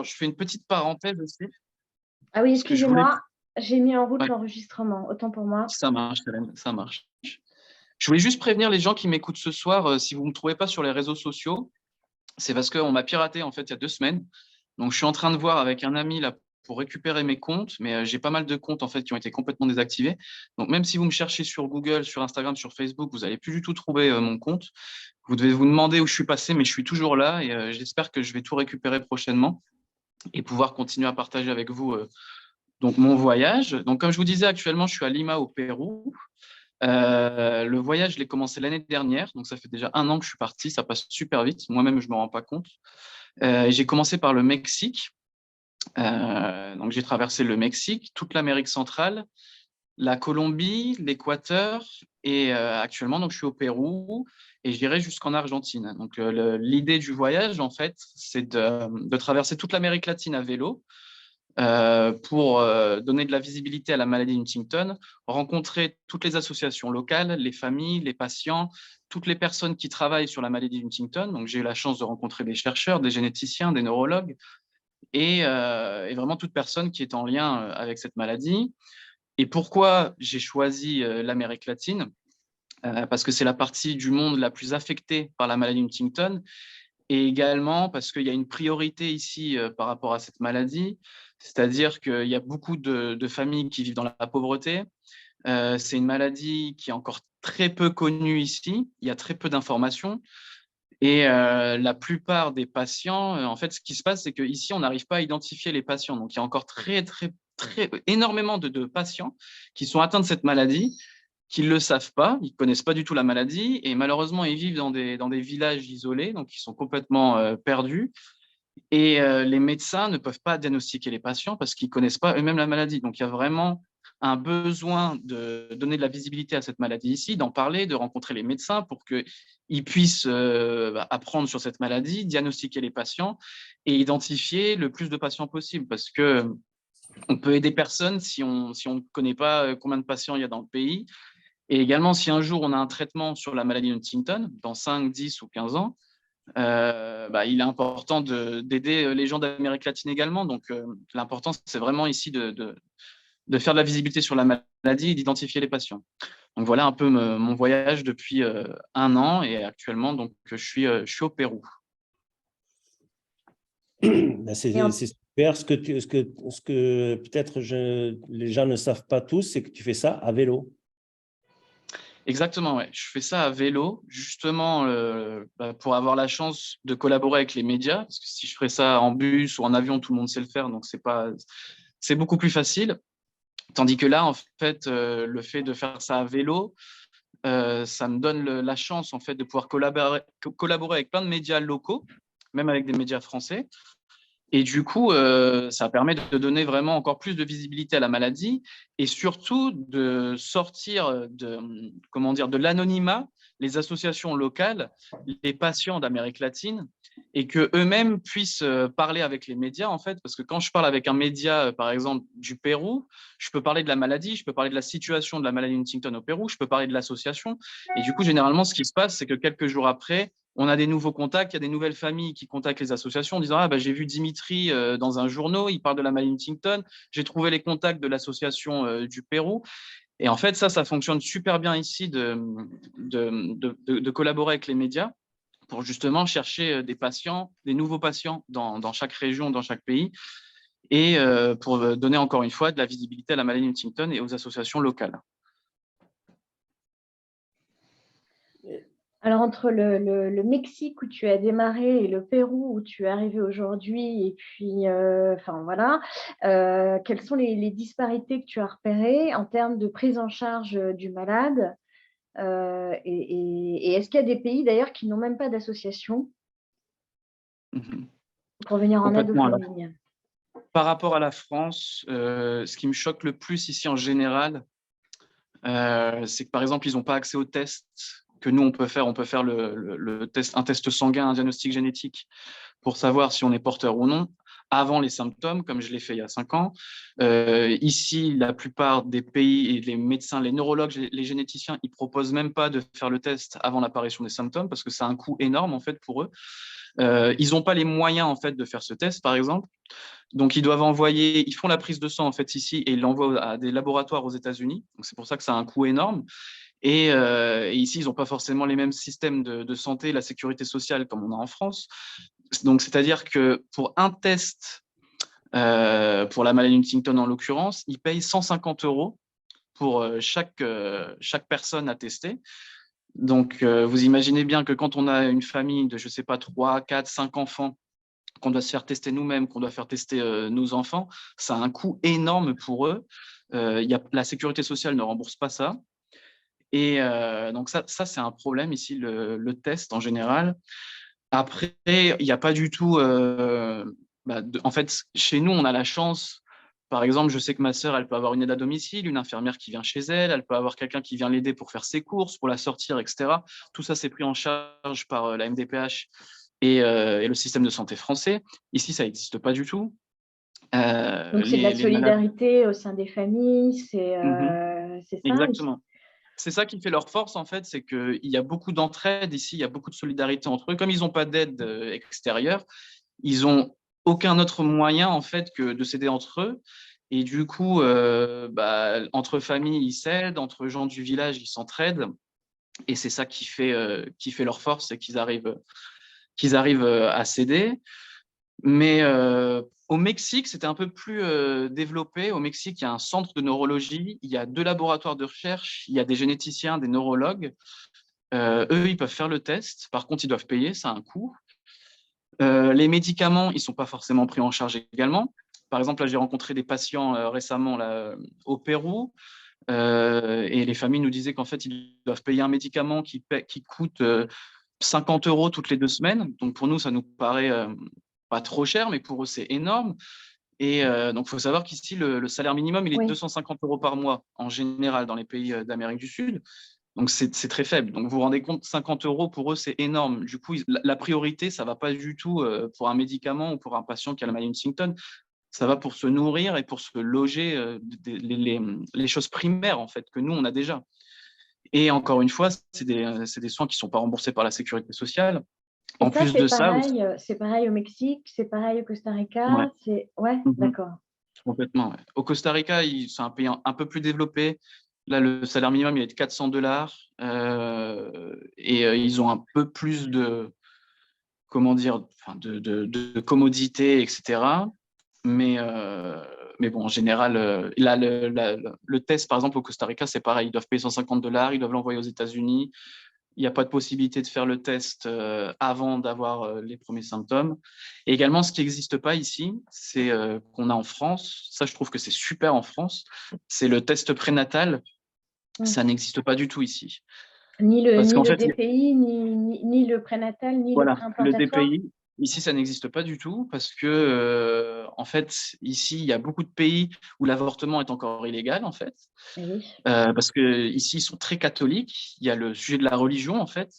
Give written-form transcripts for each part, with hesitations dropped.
je fais une petite parenthèse aussi, Ah oui, parce que je voulais… excusez-moi, j'ai mis en route Ouais, l'enregistrement, autant pour moi. ça marche, Hélène, ça marche. Je voulais juste prévenir les gens qui m'écoutent ce soir, si vous ne me trouvez pas sur les réseaux sociaux, c'est parce qu'on m'a piraté en fait il y a 2 semaines. Donc je suis en train de voir avec un ami là pour récupérer mes comptes, mais j'ai pas mal de comptes en fait qui ont été complètement désactivés. Donc même si vous me cherchez sur Google, sur Instagram, sur Facebook, vous n'allez plus du tout trouver mon compte. Vous devez vous demander où je suis passé, mais je suis toujours là et j'espère que je vais tout récupérer prochainement et pouvoir continuer à partager avec vous donc mon voyage. Donc comme je vous disais, actuellement je suis à Lima au Pérou. Le voyage, je l'ai commencé l'année dernière, donc ça fait déjà 1 an que je suis parti, ça passe super vite, moi-même je ne me rends pas compte. J'ai commencé par le Mexique, donc j'ai traversé le Mexique, toute l'Amérique centrale, la Colombie, l'Équateur, et actuellement donc, je suis au Pérou, et j'irai jusqu'en Argentine. Donc l'idée du voyage, en fait, c'est de traverser toute l'Amérique latine à vélo, pour donner de la visibilité à la maladie Huntington, rencontrer toutes les associations locales, les familles, les patients, toutes les personnes qui travaillent sur la maladie Huntington. Donc, j'ai eu la chance de rencontrer des chercheurs, des généticiens, des neurologues et vraiment toute personne qui est en lien avec cette maladie. Et pourquoi j'ai choisi l'Amérique latine? Parce que c'est la partie du monde la plus affectée par la maladie Huntington et également parce qu'il y a une priorité ici par rapport à cette maladie, c'est-à-dire qu'il y a beaucoup de familles qui vivent dans la pauvreté. C'est une maladie qui est encore très peu connue ici, il y a très peu d'informations et la plupart des patients, en fait, ce qui se passe, c'est qu'ici, on n'arrive pas à identifier les patients. Donc, il y a encore énormément de patients qui sont atteints de cette maladie qui ne le savent pas, ils ne connaissent pas du tout la maladie et malheureusement, ils vivent dans des villages isolés, donc ils sont complètement perdus. Et les médecins ne peuvent pas diagnostiquer les patients parce qu'ils ne connaissent pas eux-mêmes la maladie. Donc, il y a vraiment un besoin de donner de la visibilité à cette maladie ici, d'en parler, de rencontrer les médecins pour qu'ils puissent apprendre sur cette maladie, diagnostiquer les patients et identifier le plus de patients possible parce que on peut aider personne si on ne connaît pas combien de patients il y a dans le pays. Et également, si un jour on a un traitement sur la maladie Huntington, dans 5, 10 ou 15 ans, il est important d'aider les gens d'Amérique latine également. Donc, l'important, c'est vraiment ici de faire de la visibilité sur la maladie et d'identifier les patients. Donc, voilà un peu mon voyage depuis 1 an et actuellement, donc, je suis au Pérou. Et C'est super. Ce que peut-être les gens ne savent pas tous, c'est que tu fais ça à vélo. Exactement, ouais. Je fais ça à vélo, justement pour avoir la chance de collaborer avec les médias, parce que si je ferais ça en bus ou en avion, tout le monde sait le faire, donc c'est beaucoup plus facile. Tandis que là, en fait, le fait de faire ça à vélo, ça me donne la chance en fait de pouvoir collaborer avec plein de médias locaux, même avec des médias français. Et du coup, ça permet de donner vraiment encore plus de visibilité à la maladie et surtout de sortir de l'anonymat les associations locales, les patients d'Amérique latine et qu'eux-mêmes puissent parler avec les médias en fait. Parce que quand je parle avec un média, par exemple, du Pérou, je peux parler de la maladie, je peux parler de la situation de la maladie Huntington au Pérou, je peux parler de l'association. Et du coup, généralement, ce qui se passe, c'est que quelques jours après, on a des nouveaux contacts, il y a des nouvelles familles qui contactent les associations en disant j'ai vu Dimitri dans un journal, il parle de la maladie Huntington, j'ai trouvé les contacts de l'association du Pérou. Et en fait, ça fonctionne super bien ici de collaborer avec les médias pour justement chercher des patients, des nouveaux patients dans chaque région, dans chaque pays, et pour donner encore une fois de la visibilité à la maladie Huntington et aux associations locales. alors, entre le Mexique où tu as démarré et le Pérou où tu es arrivé aujourd'hui, et puis, voilà, quelles sont les disparités que tu as repérées en termes de prise en charge du malade? Et est-ce qu'il y a des pays d'ailleurs qui n'ont même pas d'association pour venir en aide aux Complètement. Alors, familles? par rapport à la France, ce qui me choque le plus ici en général, c'est que par exemple, ils n'ont pas accès aux tests que nous, on peut faire. On peut faire un test sanguin, un diagnostic génétique pour savoir si on est porteur ou non. avant les symptômes, comme je l'ai fait il y a 5 ans. Ici, la plupart des pays et les médecins, les neurologues, les généticiens, ils proposent même pas de faire le test avant l'apparition des symptômes parce que c'est un coût énorme en fait pour eux. Ils n'ont pas les moyens en fait de faire ce test, par exemple. Donc, ils font la prise de sang en fait ici et ils l'envoient à des laboratoires aux États-Unis. Donc, c'est pour ça que ça a un coût énorme. Et ici, ils n'ont pas forcément les mêmes systèmes de santé, la sécurité sociale comme on a en France. Donc, c'est-à-dire que pour un test, pour la maladie Huntington en l'occurrence, ils payent 150 € pour chaque personne à tester. Donc, vous imaginez bien que quand on a une famille de, je ne sais pas, 3, 4, 5 enfants, qu'on doit se faire tester nous-mêmes, qu'on doit faire tester nos enfants, ça a un coût énorme pour eux. La sécurité sociale ne rembourse pas ça. Et donc ça c'est un problème ici, le test en général. Après, il n'y a pas du tout… en fait, chez nous, on a la chance. Par exemple, je sais que ma sœur, elle peut avoir une aide à domicile, une infirmière qui vient chez elle, elle peut avoir quelqu'un qui vient l'aider pour faire ses courses, pour la sortir, etc. Tout ça, c'est pris en charge par la MDPH et le système de santé français. Ici, ça n'existe pas du tout. Donc, c'est de la solidarité au sein des familles, c'est ça? Exactement. C'est ça qui fait leur force, en fait, c'est qu'il y a beaucoup d'entraide ici, il y a beaucoup de solidarité entre eux. Comme ils n'ont pas d'aide extérieure, ils n'ont aucun autre moyen, en fait, que de s'aider entre eux. Et du coup, entre familles, ils s'aident, entre gens du village, ils s'entraident. Et c'est ça qui fait leur force, c'est qu'ils arrivent à s'aider. Mais au Mexique, c'était un peu plus développé. Au Mexique, il y a un centre de neurologie, il y a 2 laboratoires de recherche, il y a des généticiens, des neurologues. Eux, ils peuvent faire le test. Par contre, ils doivent payer, ça a un coût. Les médicaments, ils ne sont pas forcément pris en charge également. Par exemple, là, j'ai rencontré des patients récemment là, au Pérou. Et les familles nous disaient qu'en fait, ils doivent payer un médicament qui coûte 50 € toutes les 2 semaines. Donc, pour nous, ça nous paraît pas trop cher, mais pour eux, c'est énorme. Et donc, il faut savoir qu'ici, le salaire minimum, il est de 250 € par mois, en général, dans les pays d'Amérique du Sud. Donc, c'est très faible. Donc, vous vous rendez compte, 50 € pour eux, c'est énorme. Du coup, la priorité, ça ne va pas du tout pour un médicament ou pour un patient qui a la maladie Huntington. Ça va pour se nourrir et pour se loger, les choses primaires, en fait, que nous, on a déjà. Et encore une fois, c'est des soins qui ne sont pas remboursés par la sécurité sociale. Et En ça, plus de ça, c'est pareil au Mexique, c'est pareil au Costa Rica, ouais. Ouais, d'accord. Complètement, ouais. Au Costa Rica, c'est un pays un peu plus développé. Là, le salaire minimum, il est de 400 $. Et ils ont un peu plus comment dire, de commodité, etc. Mais bon, en général, là, le test, par exemple, au Costa Rica, c'est pareil. Ils doivent payer 150 $, ils doivent l'envoyer aux États-Unis. Il n'y a pas de possibilité de faire le test avant d'avoir les premiers symptômes. Et également, ce qui n'existe pas ici, c'est qu'on a en France, ça je trouve que c'est super en France, c'est le test prénatal. Ça n'existe pas du tout ici. Ni le fait, DPI, ni le prénatal, ni le voilà, le préimplantatoire. DPI, ici, ça n'existe pas du tout parce que, en fait, ici, il y a beaucoup de pays où l'avortement est encore illégal, en fait. Oui. Parce qu'ici, ils sont très catholiques. Il y a le sujet de la religion, en fait.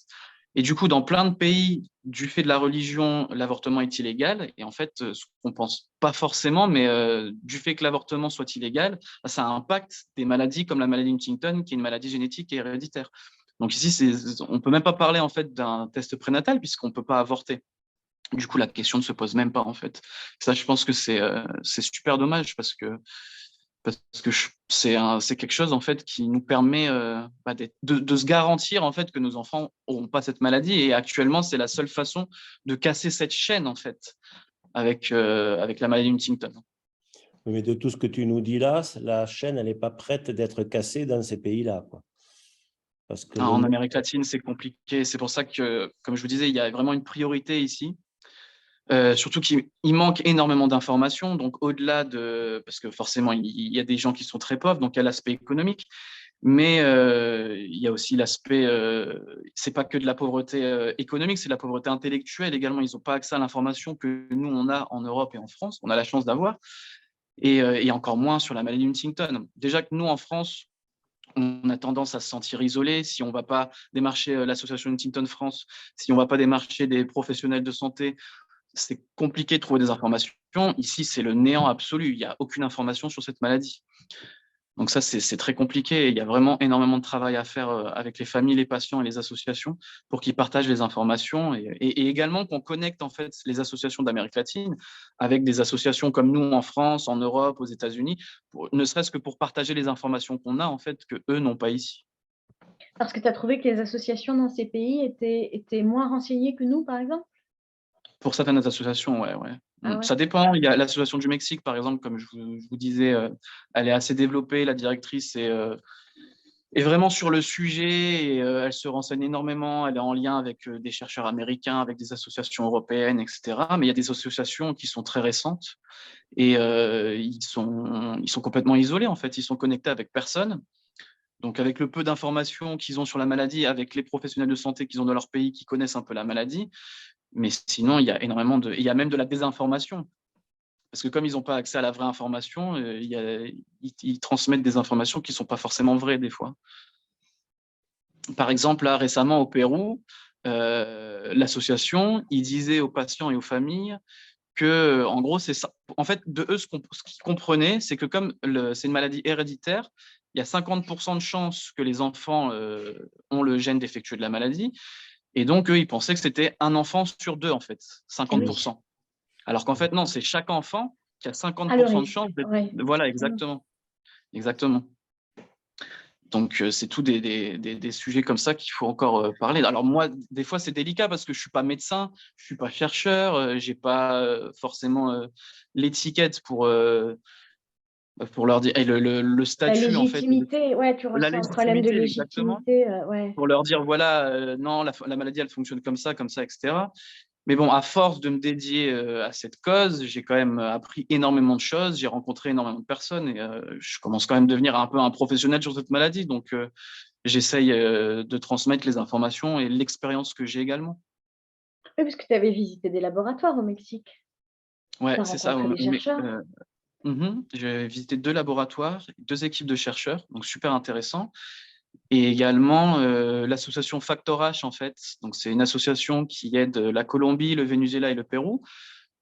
Et du coup, dans plein de pays, du fait de la religion, l'avortement est illégal. Et en fait, ce qu'on ne pense pas forcément, mais du fait que l'avortement soit illégal, ça impacte des maladies comme la maladie Huntington, qui est une maladie génétique et héréditaire. Donc ici, on ne peut même pas parler en fait d'un test prénatal puisqu'on ne peut pas avorter. Du coup, la question ne se pose même pas en fait. Ça, je pense que c'est super dommage parce que c'est quelque chose en fait qui nous permet de se garantir en fait que nos enfants n'auront pas cette maladie. Et actuellement, c'est la seule façon de casser cette chaîne en fait avec la maladie Huntington. Mais de tout ce que tu nous dis là, la chaîne, elle n'est pas prête d'être cassée dans ces pays-là, quoi. Parce que En Amérique latine, c'est compliqué. C'est pour ça que, comme je vous disais, il y a vraiment une priorité ici. Surtout qu'il manque énormément d'informations. Donc, au-delà de… Parce que forcément, il y a des gens qui sont très pauvres, donc il y a l'aspect économique. Mais il y a aussi l'aspect… c'est pas que de la pauvreté économique, c'est de la pauvreté intellectuelle également. Ils n'ont pas accès à l'information que nous, on a en Europe et en France. On a la chance d'avoir. Et encore moins sur la maladie Huntington. Déjà que nous, en France, on a tendance à se sentir isolé si on ne va pas démarcher l'association Huntington France, si on ne va pas démarcher des professionnels de santé. c'est compliqué de trouver des informations. Ici, c'est le néant absolu. Il n'y a aucune information sur cette maladie. Donc ça, c'est très compliqué. Il y a vraiment énormément de travail à faire avec les familles, les patients et les associations pour qu'ils partagent les informations et également qu'on connecte en fait les associations d'Amérique latine avec des associations comme nous en France, en Europe, aux États-Unis, ne serait-ce que pour partager les informations qu'on a en fait que eux n'ont pas ici. Parce que tu as trouvé que les associations dans ces pays étaient moins renseignées que nous, par exemple? Pour certaines associations, ouais. Ah ouais? Ça dépend. Il y a l'association du Mexique, par exemple, comme je vous disais, elle est assez développée. La directrice est vraiment sur le sujet et elle se renseigne énormément. Elle est en lien avec des chercheurs américains, avec des associations européennes, etc. Mais il y a des associations qui sont très récentes et ils sont complètement isolés, en fait. Ils sont connectés avec personne. Donc, avec le peu d'informations qu'ils ont sur la maladie, avec les professionnels de santé qu'ils ont dans leur pays qui connaissent un peu la maladie, mais sinon, il y a il y a même de la désinformation. Parce que comme ils n'ont pas accès à la vraie information, ils transmettent des informations qui ne sont pas forcément vraies des fois. Par exemple, là, récemment au Pérou, l'association, ils disaient aux patients et aux familles que, en gros, c'est ça. En fait, de eux, ce qu'ils comprenaient, c'est que comme c'est une maladie héréditaire, il y a 50% de chances que les enfants ont le gène défectueux de la maladie. Et donc, eux, ils pensaient que c'était un enfant sur deux, en fait, Eh oui. 50%. Alors qu'en fait, non, c'est chaque enfant qui a À 50% de chance d'être… ouais. Voilà, exactement. Donc, c'est tout des sujets comme ça qu'il faut encore parler. Alors moi, des fois, c'est délicat parce que je ne suis pas médecin, je ne suis pas chercheur, je n'ai pas forcément l'étiquette pour leur dire, et le La statut, en fait, légitimité, ouais, tu la ressens un problème de légitimité, exactement, légitimité, ouais. pour leur dire, voilà, non, la maladie, elle fonctionne comme ça, etc. Mais bon, à force de me dédier à cette cause, j'ai quand même appris énormément de choses, j'ai rencontré énormément de personnes et je commence quand même à devenir un peu un professionnel sur cette maladie. Donc, j'essaye de transmettre les informations et l'expérience que j'ai également. Oui, parce que tu avais visité des laboratoires au Mexique. Ouais, Tu as c'est ça. rencontré des chercheurs. J'ai visité 2 laboratoires, 2 équipes de chercheurs, donc super intéressant. Et également l'association Factor H, en fait. Donc, c'est une association qui aide la Colombie, le Venezuela et le Pérou.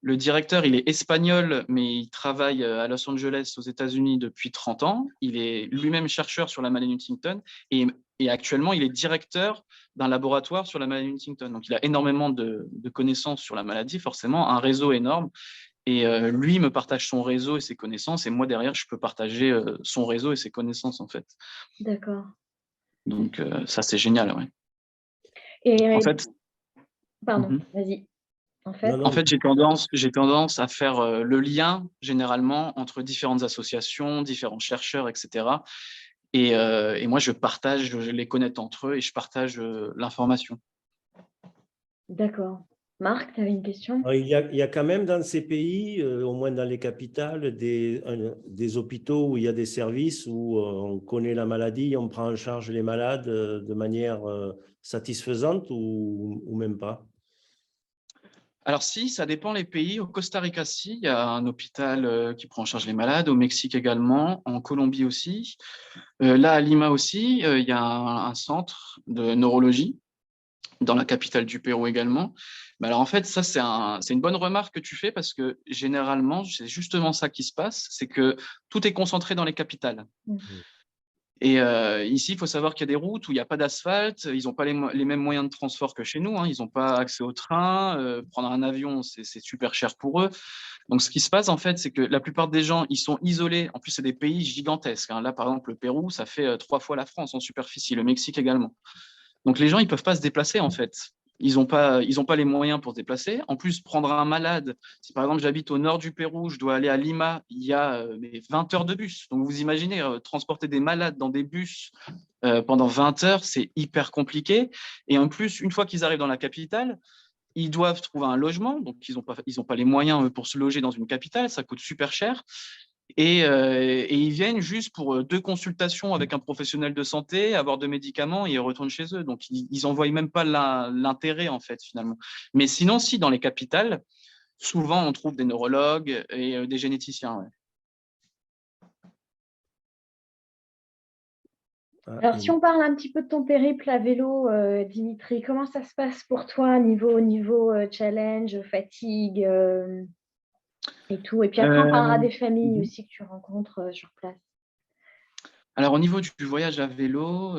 Le directeur, il est espagnol, mais il travaille à Los Angeles, aux États-Unis, depuis 30 ans. Il est lui-même chercheur sur la maladie Huntington et actuellement, il est directeur d'un laboratoire sur la maladie Huntington. Donc, il a énormément de connaissances sur la maladie, forcément, un réseau énorme. Et lui me partage son réseau et ses connaissances, et moi, derrière, je peux partager son réseau et ses connaissances, en fait. D'accord. Donc, ça, c'est génial, ouais. En Et fait, pardon, mhm. vas-y. En Non, fait? non, J'ai tendance à faire le lien généralement entre différentes associations, différents chercheurs, etc. Et moi, je les connecte entre eux et je partage l'information. D'accord. Marc, tu avais une question? il y a quand même dans ces pays, au moins dans les capitales, des hôpitaux où il y a des services où on connaît la maladie, on prend en charge les malades de manière satisfaisante ou même pas? Alors si, ça dépend les pays. Au Costa Rica, si, il y a un hôpital qui prend en charge les malades. Au Mexique également, en Colombie aussi. Là, à Lima aussi, il y a un centre de neurologie, dans la capitale du Pérou également. Mais alors en fait, ça, c'est une bonne remarque que tu fais parce que généralement, c'est justement ça qui se passe, c'est que tout est concentré dans les capitales. Mmh. Et ici, il faut savoir qu'il y a des routes où il n'y a pas d'asphalte, ils n'ont pas les mêmes moyens de transport que chez nous, hein. Ils n'ont pas accès au train, prendre un avion, c'est super cher pour eux. Donc, ce qui se passe, en fait, c'est que la plupart des gens, ils sont isolés. En plus, c'est des pays gigantesques, hein. Là, par exemple, le Pérou, ça fait 3 fois la France en superficie, le Mexique également. Donc, les gens, ils ne peuvent pas se déplacer, en fait. Ils n'ont pas les moyens pour se déplacer. En plus, prendre un malade, si par exemple j'habite au nord du Pérou, je dois aller à Lima, il y a 20 heures de bus. Donc, vous imaginez, transporter des malades dans des bus pendant 20 heures, c'est hyper compliqué. Et en plus, une fois qu'ils arrivent dans la capitale, ils doivent trouver un logement. Donc, ils ont pas les moyens pour se loger dans une capitale. Ça coûte super cher. Et ils viennent juste pour 2 consultations avec un professionnel de santé, avoir de médicaments et ils retournent chez eux. Donc, ils n'en voient même pas l'intérêt, en fait, finalement. Mais sinon, si, dans les capitales, souvent, on trouve des neurologues et des généticiens. Ouais. Ah, Alors, si on parle un petit peu de ton périple à vélo, Dimitri, comment ça se passe pour toi niveau challenge, fatigue et tout? Et puis après, on parlera Euh, des familles mhm. aussi que tu rencontres sur place. Alors, au niveau du voyage à vélo,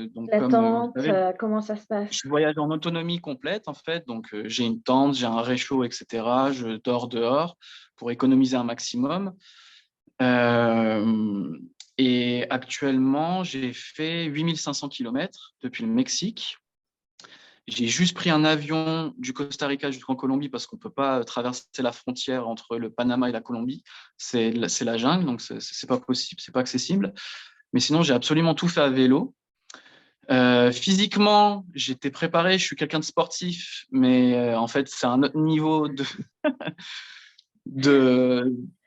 donc comme vous le L'attente, savez, comment ça se passe? je voyage en autonomie complète, en fait. Donc, j'ai une tente, j'ai un réchaud, etc. Je dors dehors pour économiser un maximum. Euh, et actuellement, j'ai fait 8500 km depuis le Mexique. J'ai juste pris un avion du Costa Rica jusqu'en Colombie parce qu'on ne peut pas traverser la frontière entre le Panama et la Colombie. C'est la jungle, donc c'est pas possible, c'est pas accessible. Mais sinon, j'ai absolument tout fait à vélo. Physiquement, j'étais préparé, je suis quelqu'un de sportif, mais en fait, c'est un autre niveau de,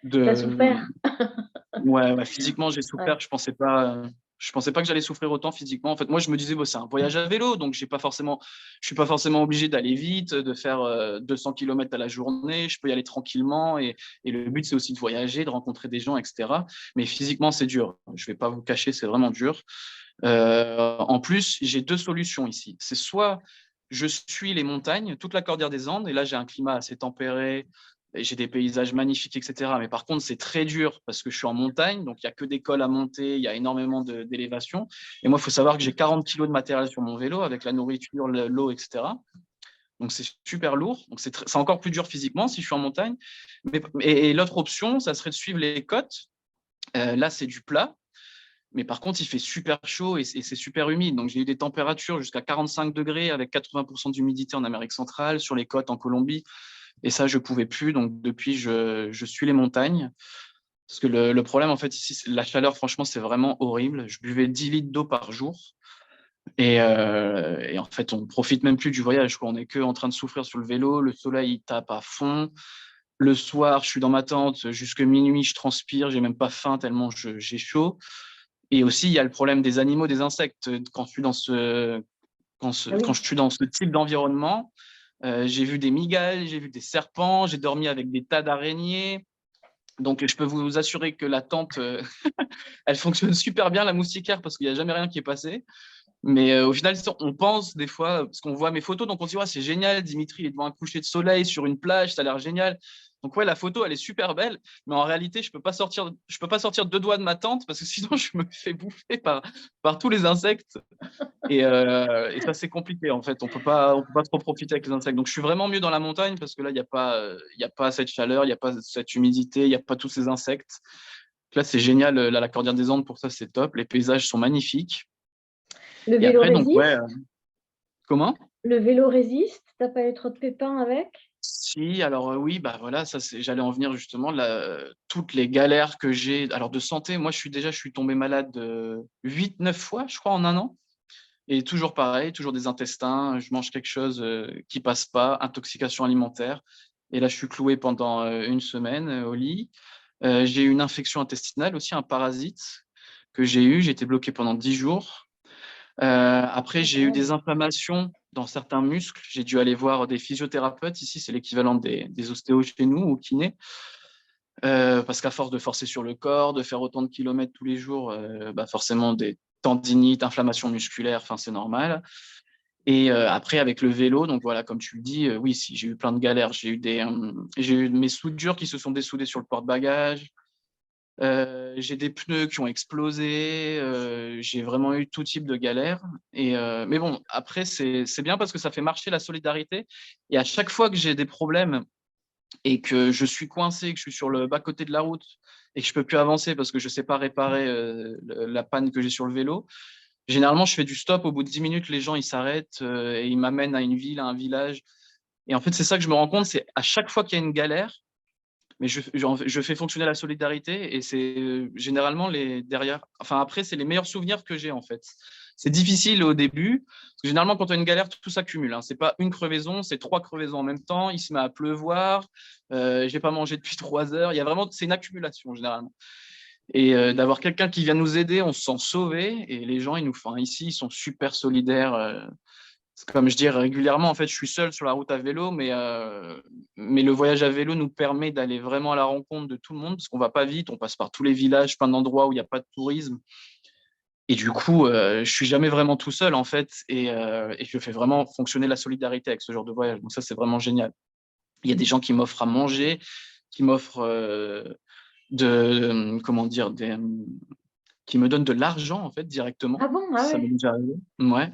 T'as de... souffert? Ouais, physiquement, j'ai Ouais. souffert. Je pensais pas que j'allais souffrir autant physiquement. En fait, moi, je me disais, bon, c'est un voyage à vélo, donc je suis pas forcément obligé d'aller vite, de faire 200 km à la journée. Je peux y aller tranquillement. Et le but, c'est aussi de voyager, de rencontrer des gens, etc. Mais physiquement, c'est dur. Je vais pas vous cacher, c'est vraiment dur. En plus, j'ai deux solutions ici. C'est soit je suis les montagnes, toute la cordillère des Andes, et là j'ai un climat assez tempéré, et j'ai des paysages magnifiques, etc. Mais par contre, c'est très dur parce que je suis en montagne, donc il n'y a que des cols à monter, il y a énormément d'élévation. Et moi, il faut savoir que j'ai 40 kilos de matériel sur mon vélo avec la nourriture, l'eau, etc. Donc c'est super lourd, donc c'est encore plus dur physiquement si je suis en montagne. Et l'autre option, ça serait de suivre les côtes. Là, c'est du plat. Mais par contre, il fait super chaud et c'est super humide. Donc, j'ai eu des températures jusqu'à 45 degrés avec 80% d'humidité en Amérique centrale, sur les côtes en Colombie. Et ça, je ne pouvais plus. Donc, depuis, je suis les montagnes. Parce que le problème, en fait, ici, la chaleur, franchement, c'est vraiment horrible. Je buvais 10 litres d'eau par jour. Et en fait, on ne profite même plus du voyage, quoi. On n'est que en train de souffrir sur le vélo. Le soleil, il tape à fond. Le soir, je suis dans ma tente jusque minuit, je transpire. J'ai même pas faim tellement j'ai chaud. Et aussi, il y a le problème des animaux, des insectes. Quand je suis Ah oui. quand je suis dans ce type d'environnement, j'ai vu des migales, j'ai vu des serpents, j'ai dormi avec des tas d'araignées. Donc, je peux vous assurer que la tente, elle fonctionne super bien, la moustiquaire, parce qu'il n'y a jamais rien qui est passé. Mais au final, on pense des fois, parce qu'on voit mes photos, donc on se dit, ouais, c'est génial, Dimitri il est devant un coucher de soleil sur une plage, ça a l'air génial. Donc ouais, la photo, elle est super belle, mais en réalité, je peux pas sortir deux doigts de ma tente parce que sinon, je me fais bouffer par tous les insectes. Et ça, c'est compliqué, en fait. On peut pas trop profiter avec les insectes. Donc, je suis vraiment mieux dans la montagne parce que là, il y a pas cette chaleur, il n'y a pas cette humidité, il n'y a pas tous ces insectes. Donc là, c'est génial. Là, la Cordillère des Andes, pour ça, c'est top. Les paysages sont magnifiques. Le Et vélo après, donc, ouais, résiste? comment? Le vélo résiste? T'as pas eu trop de pépins avec? Si, alors oui, bah voilà, j'allais en venir justement, toutes les galères que j'ai. Alors de santé, moi je suis tombé malade 8-9 fois, je crois, en un an. Et toujours pareil, toujours des intestins, je mange quelque chose qui passe pas, intoxication alimentaire. Et là, je suis cloué pendant une semaine au lit. J'ai eu une infection intestinale aussi, un parasite que j'ai eu. J'ai été bloqué pendant 10 jours. Après, Ah, j'ai quand eu même. des inflammations dans certains muscles. J'ai dû aller voir des physiothérapeutes. Ici, c'est l'équivalent des ostéos chez nous, ou kinés. Parce qu'à force de forcer sur le corps, de faire autant de kilomètres tous les jours, bah forcément des tendinites, inflammations musculaires, enfin, c'est normal. Et après, avec le vélo, donc voilà, comme tu le dis, oui, si, j'ai eu plein de galères. J'ai eu mes soudures qui se sont dessoudées sur le porte-bagages. J'ai des pneus qui ont explosé, j'ai vraiment eu tout type de galères. Mais bon, après, c'est bien parce que ça fait marcher la solidarité. Et à chaque fois que j'ai des problèmes et que je suis coincé, que je suis sur le bas-côté de la route et que je peux plus avancer parce que je ne sais pas réparer la panne que j'ai sur le vélo, généralement, je fais du stop. Au bout de 10 minutes, les gens, ils s'arrêtent et ils m'amènent à une ville, à un village. Et en fait, c'est ça que je me rends compte, c'est à chaque fois qu'il y a une galère, mais je fais fonctionner la solidarité et c'est généralement les derrière. Enfin, après, c'est les meilleurs souvenirs que j'ai en fait. C'est difficile au début, parce que généralement, quand tu as une galère, tout s'accumule. Hein. C'est pas une crevaison, c'est trois crevaisons en même temps. Il se met à pleuvoir, j'ai pas mangé depuis 3 heures. Il y a vraiment, c'est une accumulation généralement. Et d'avoir quelqu'un qui vient nous aider, on se sent sauvé. Et les gens, ils nous font ici, ils sont super solidaires. Comme je dis régulièrement, en fait, je suis seul sur la route à vélo, mais le voyage à vélo nous permet d'aller vraiment à la rencontre de tout le monde, parce qu'on va pas vite, on passe par tous les villages, plein d'endroits où il n'y a pas de tourisme. Et du coup, je suis jamais vraiment tout seul, en fait, et je fais vraiment fonctionner la solidarité avec ce genre de voyage. Donc ça, c'est vraiment génial. Il y a des gens qui m'offrent à manger, qui m'offrent comment dire, qui me donnent de l'argent, en fait, directement. Ah bon? Ah Ça m'est ouais. déjà arrivé. Ouais.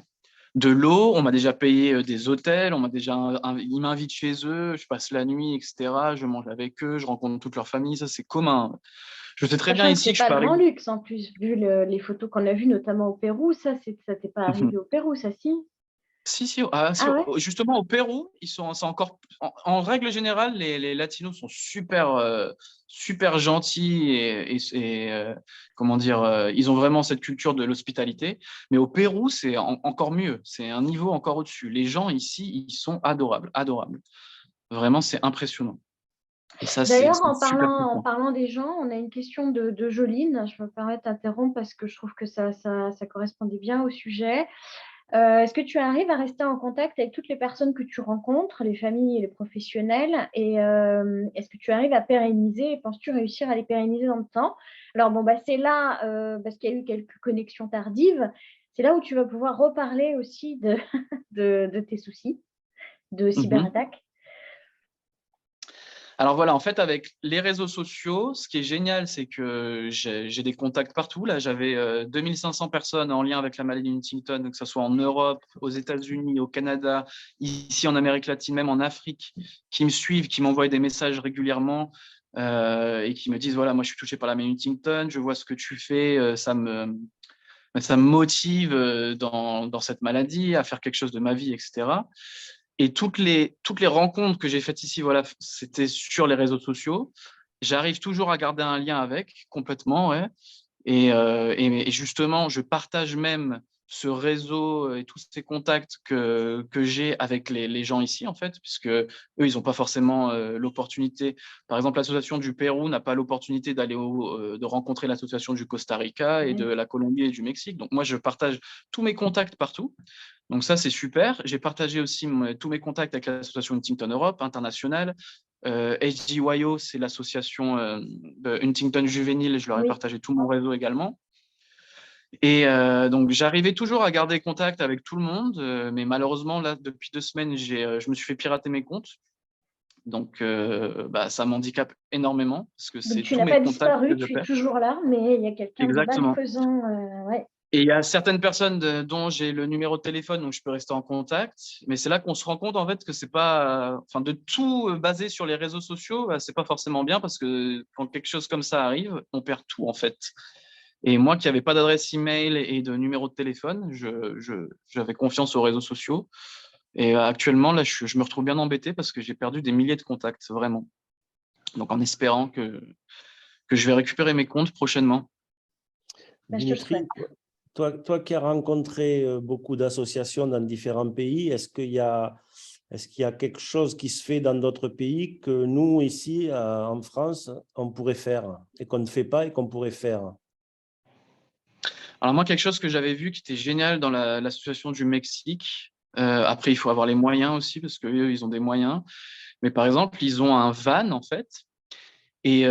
De l'eau, on m'a déjà payé des hôtels, ils m'invitent chez eux, je passe la nuit, etc. Je mange avec eux, je rencontre toute leur famille, ça c'est commun. Je sais très bien Sachant que ici c'est que je pas peux le grand arriver. luxe en plus, vu les photos qu'on a vues, notamment au Pérou. Ça t'est pas arrivé au Pérou, ça si? Si, si, Ah ouais? justement au Pérou, c'est encore, en règle générale, les Latinos sont super gentils comment dire, ils ont vraiment cette culture de l'hospitalité. Mais au Pérou, c'est encore mieux, c'est un niveau encore au-dessus. Les gens ici, ils sont adorables, adorables. Vraiment, c'est impressionnant. Et ça, c'est D'ailleurs, super en touchant. parlant des gens, on a une question de Joline. Je me permets d'interrompre parce que je trouve que ça correspondait bien au sujet. Est-ce que tu arrives à rester en contact avec toutes les personnes que tu rencontres, les familles et les professionnels? Et est-ce que tu arrives à pérenniser et penses-tu réussir à les pérenniser dans le temps? Alors, bon, bah, c'est là, parce qu'il y a eu quelques connexions tardives, c'est là où tu vas pouvoir reparler aussi de tes soucis de Mhm. cyberattaque. Alors voilà, en fait, avec les réseaux sociaux, ce qui est génial, c'est que j'ai des contacts partout. Là, j'avais 2500 personnes en lien avec la maladie Huntington, que ce soit en Europe, aux États-Unis, au Canada, ici en Amérique latine, même en Afrique, qui me suivent, qui m'envoient des messages régulièrement et qui me disent, voilà, moi, je suis touché par la maladie Huntington, je vois ce que tu fais, ça me motive dans cette maladie, à faire quelque chose de ma vie, etc. Et toutes les rencontres que j'ai faites ici, voilà, c'était sur les réseaux sociaux. J'arrive toujours à garder un lien avec, complètement, ouais. Et justement, je partage même ce réseau et tous ces contacts que j'ai avec les gens ici, en fait, puisque eux, ils n'ont pas forcément l'opportunité. Par exemple, l'association du Pérou n'a pas l'opportunité de rencontrer l'association du Costa Rica et de Ouais. la Colombie et du Mexique. Donc, moi, je partage tous mes contacts partout. Donc ça, c'est super. J'ai partagé aussi tous mes contacts avec l'association Huntington Europe internationale. HDYO, c'est l'association de Huntington juvénile. Je leur ai Oui. partagé tout mon réseau également. Et donc, j'arrivais toujours à garder contact avec tout le monde. Mais malheureusement, là, depuis 2 semaines, je me suis fait pirater mes comptes. Donc, ça m'handicape énormément parce que Donc, c'est tu tous n'as mes pas contacts disparu, que je tu es perds. toujours là, mais il y a quelqu'un de Exactement. malfaisant. Ouais. Et il y a certaines personnes dont j'ai le numéro de téléphone, donc je peux rester en contact. Mais c'est là qu'on se rend compte en fait que c'est pas, enfin, de tout baser sur les réseaux sociaux, c'est pas forcément bien parce que quand quelque chose comme ça arrive, on perd tout en fait. Et moi qui n'avais pas d'adresse email et de numéro de téléphone, j'avais confiance aux réseaux sociaux. Et actuellement, là, je me retrouve bien embêté parce que j'ai perdu des milliers de contacts, vraiment. Donc en espérant que je vais récupérer mes comptes prochainement. Bah, je te le Dimitri, souhaite. toi qui as rencontré beaucoup d'associations dans différents pays, est-ce qu'il y a quelque chose qui se fait dans d'autres pays que nous, ici, en France, on pourrait faire et qu'on ne fait pas et qu'on pourrait faire? Alors moi, quelque chose que j'avais vu qui était génial dans l'association du Mexique, après, il faut avoir les moyens aussi, parce qu'eux, ils ont des moyens. Mais par exemple, ils ont un van, en fait, et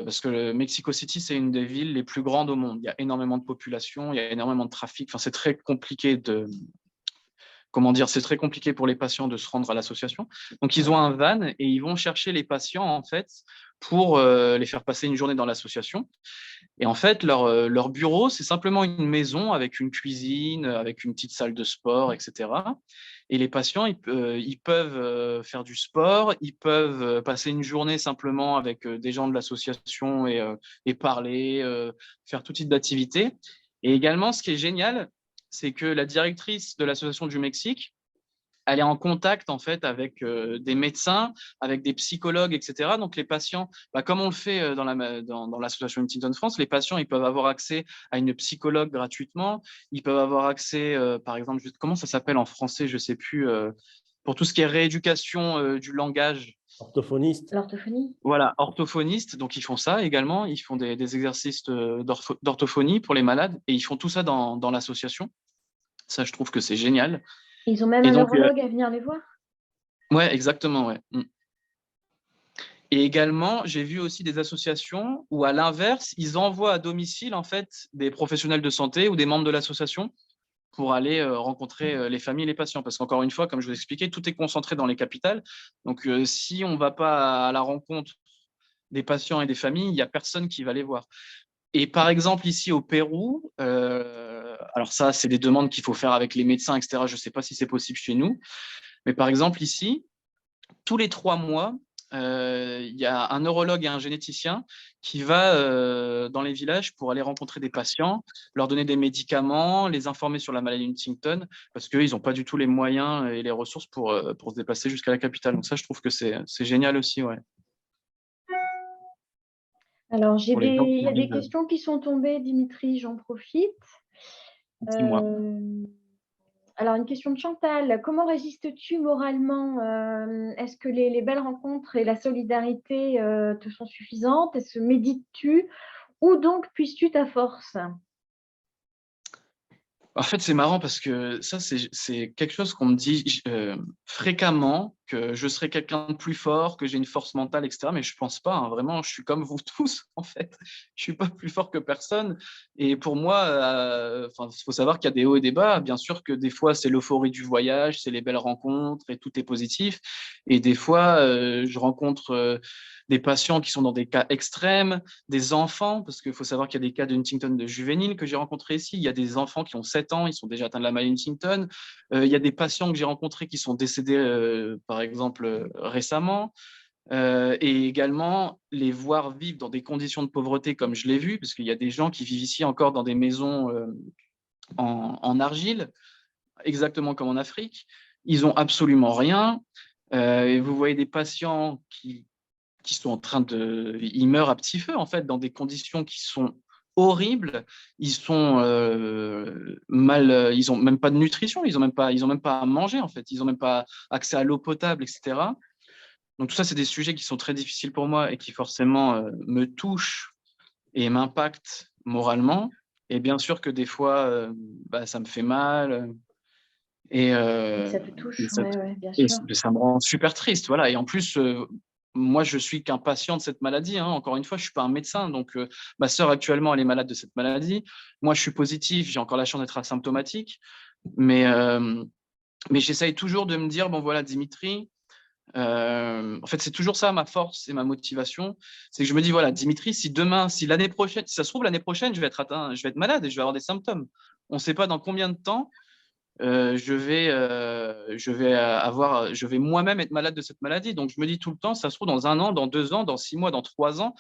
parce que le Mexico City, c'est une des villes les plus grandes au monde. Il y a énormément de population, il y a énormément de trafic. Enfin, c'est très compliqué comment dire, c'est très compliqué pour les patients de se rendre à l'association. Donc, ils ont un van et ils vont chercher les patients, en fait, pour les faire passer une journée dans l'association. Et en fait, leur bureau, c'est simplement une maison avec une cuisine, avec une petite salle de sport, etc. Et les patients, ils peuvent faire du sport, ils peuvent passer une journée simplement avec des gens de l'association et parler, faire tout type d'activités. Et également, ce qui est génial, c'est que la directrice de l'association du Mexique, elle est en contact en fait avec des médecins, avec des psychologues, etc. Donc les patients, comme on le fait dans l'association Huntington France, les patients ils peuvent avoir accès à une psychologue gratuitement. Ils peuvent avoir accès, par exemple, comment ça s'appelle en français, je sais plus, pour tout ce qui est rééducation du langage. Orthophoniste? L'orthophonie? Voilà, orthophoniste. Donc ils font ça également. Ils font des exercices d'orthophonie pour les malades et ils font tout ça dans l'association. Ça, je trouve que c'est génial. Ils ont même Et un donc, neurologue à venir les voir? ouais, exactement, ouais. Et également, j'ai vu aussi des associations où, à l'inverse, ils envoient à domicile en fait des professionnels de santé ou des membres de l'association pour aller rencontrer les familles et les patients. Parce qu'encore une fois, comme je vous expliquais, tout est concentré dans les capitales. Donc, si on ne va pas à la rencontre des patients et des familles, il n'y a personne qui va les voir. Et par exemple, ici au Pérou, alors ça, c'est des demandes qu'il faut faire avec les médecins, etc. Je ne sais pas si c'est possible chez nous. Mais par exemple, ici, tous les 3 mois, il y a un neurologue et un généticien qui va dans les villages pour aller rencontrer des patients, leur donner des médicaments, les informer sur la maladie Huntington, parce qu'ils n'ont pas du tout les moyens et les ressources pour se déplacer jusqu'à la capitale. Donc ça, je trouve que c'est génial aussi, ouais. Alors, Pour les gens il qui y a des vivent, questions qui sont tombées, Dimitri, j'en profite. 6 mois. Alors, une question de Chantal. Comment résistes-tu moralement? Est-ce que les belles rencontres et la solidarité te sont suffisantes? Est-ce que médites-tu? Où donc puisses-tu ta force? En fait, c'est marrant parce que ça, c'est quelque chose qu'on me dit fréquemment, que je serais quelqu'un de plus fort, que j'ai une force mentale, etc. Mais je ne pense pas, hein. Vraiment, je suis comme vous tous, en fait. Je ne suis pas plus fort que personne. Et pour moi, il faut savoir qu'il y a des hauts et des bas. Bien sûr que des fois, c'est l'euphorie du voyage, c'est les belles rencontres et tout est positif. Et des fois, je rencontre des patients qui sont dans des cas extrêmes, des enfants, parce qu'il faut savoir qu'il y a des cas de Huntington de juvéniles que j'ai rencontrés ici. Il y a des enfants qui ont 7 ans, ils sont déjà atteints de la maladie Huntington. Il y a des patients que j'ai rencontrés qui sont décédés, par exemple, récemment. Et également, les voir vivre dans des conditions de pauvreté comme je l'ai vu, parce qu'il y a des gens qui vivent ici encore dans des maisons en argile, exactement comme en Afrique. Ils n'ont absolument rien. Et vous voyez des patients qui sont en train de… Ils meurent à petit feu, en fait, dans des conditions qui sont horribles. Ils sont ils n'ont même pas de nutrition, ils n'ont même pas à manger, en fait. Ils n'ont même pas accès à l'eau potable, etc. Donc, tout ça, c'est des sujets qui sont très difficiles pour moi et qui, forcément, me touchent et m'impactent moralement. Et bien sûr que des fois, ça me fait mal. Et, Et ça te touche, ça, ouais, bien et sûr. ça me rend super triste. Voilà. Et en plus, moi, je suis qu'un patient de cette maladie, hein. Encore une fois, je ne suis pas un médecin. Donc, ma sœur, actuellement, elle est malade de cette maladie. Moi, je suis positif. J'ai encore la chance d'être asymptomatique. Mais j'essaye toujours de me dire, bon, voilà, Dimitri, en fait, c'est toujours ça ma force et ma motivation. C'est que je me dis, voilà, Dimitri, si demain, si l'année prochaine, si ça se trouve, l'année prochaine, je vais être atteint, je vais être malade et je vais avoir des symptômes. On ne sait pas dans combien de temps je vais moi-même être malade de cette maladie. Donc, je me dis tout le temps, ça se trouve dans 1 an, dans 2 ans, dans 6 mois, dans 3 ans.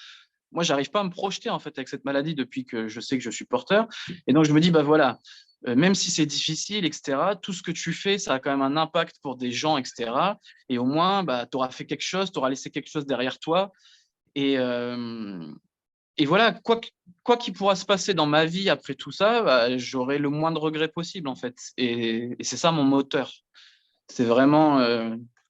Moi, j'arrive pas à me projeter en fait avec cette maladie depuis que je sais que je suis porteur. Et donc, je me dis, bah voilà, même si c'est difficile, etc., tout ce que tu fais, ça a quand même un impact pour des gens, etc. Et au moins, bah, tu auras fait quelque chose, tu auras laissé quelque chose derrière toi. Et, voilà, quoi qu'il pourra se passer dans ma vie après tout ça, bah, j'aurai le moins de regrets possible, en fait. Et c'est ça mon moteur. C'est vraiment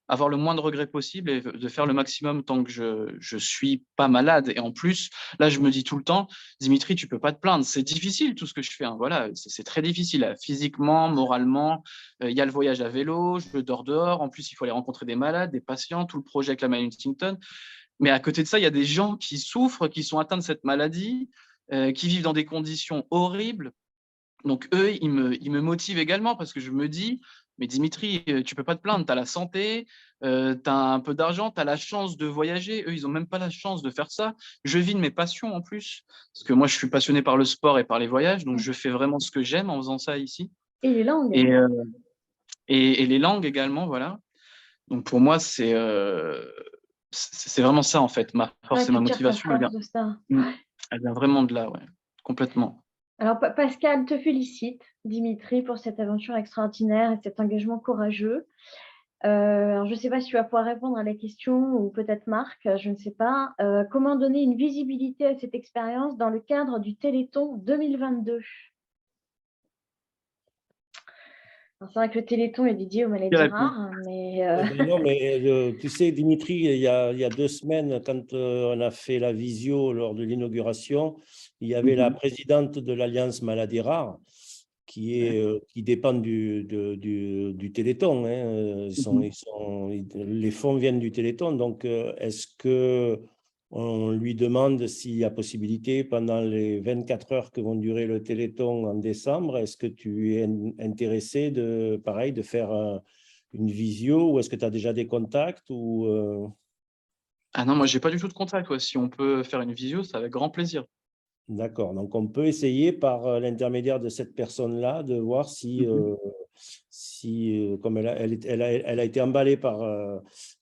avoir le moins de regrets possible et de faire le maximum tant que je suis pas malade. Et en plus, là, je me dis tout le temps, Dimitri, tu peux pas te plaindre. C'est difficile tout ce que je fais, hein. Voilà, c'est très difficile, physiquement, moralement. Il y a le voyage à vélo, je dors dehors. En plus, il faut aller rencontrer des malades, des patients, tout le projet avec la maladie Huntington. Mais à côté de ça, il y a des gens qui souffrent, qui sont atteints de cette maladie, qui vivent dans des conditions horribles. Donc, eux, ils me motivent également parce que je me dis, mais Dimitri, tu peux pas te plaindre, tu as la santé, tu as un peu d'argent, tu as la chance de voyager. Eux, ils n'ont même pas la chance de faire ça. Je vis de mes passions en plus, parce que moi, je suis passionné par le sport et par les voyages, donc je fais vraiment ce que j'aime en faisant ça ici. Et les langues? Et les langues également, voilà. Donc, pour moi, c'est vraiment ça, en fait. Ma Ouais, force et ma tu tires ta motivation, force de ça. elle vient vraiment de là, ouais, complètement. Alors, Pascal te félicite, Dimitri, pour cette aventure extraordinaire et cet engagement courageux. Alors, je ne sais pas si tu vas pouvoir répondre à la question, ou peut-être Marc, je ne sais pas. Comment donner une visibilité à cette expérience dans le cadre du Téléthon 2022? C'est vrai que le Téléthon est dédié aux maladies rares, mais… Non, mais tu sais, Dimitri, il y a 2 semaines, quand on a fait la visio lors de l'inauguration, il y avait la présidente de l'Alliance Maladies Rares qui dépendent du Téléthon, hein. Les fonds viennent du Téléthon. Donc, est-ce qu'on lui demande s'il y a possibilité, pendant les 24 heures que vont durer le Téléthon en décembre, est-ce que tu es intéressé pareil, de faire une visio, ou est-ce que tu as déjà des contacts Ah non, moi, j'ai pas du tout de contact. Ouais. Si on peut faire une visio, c'est avec grand plaisir. D'accord, donc on peut essayer par l'intermédiaire de cette personne-là de voir comme elle a été emballée par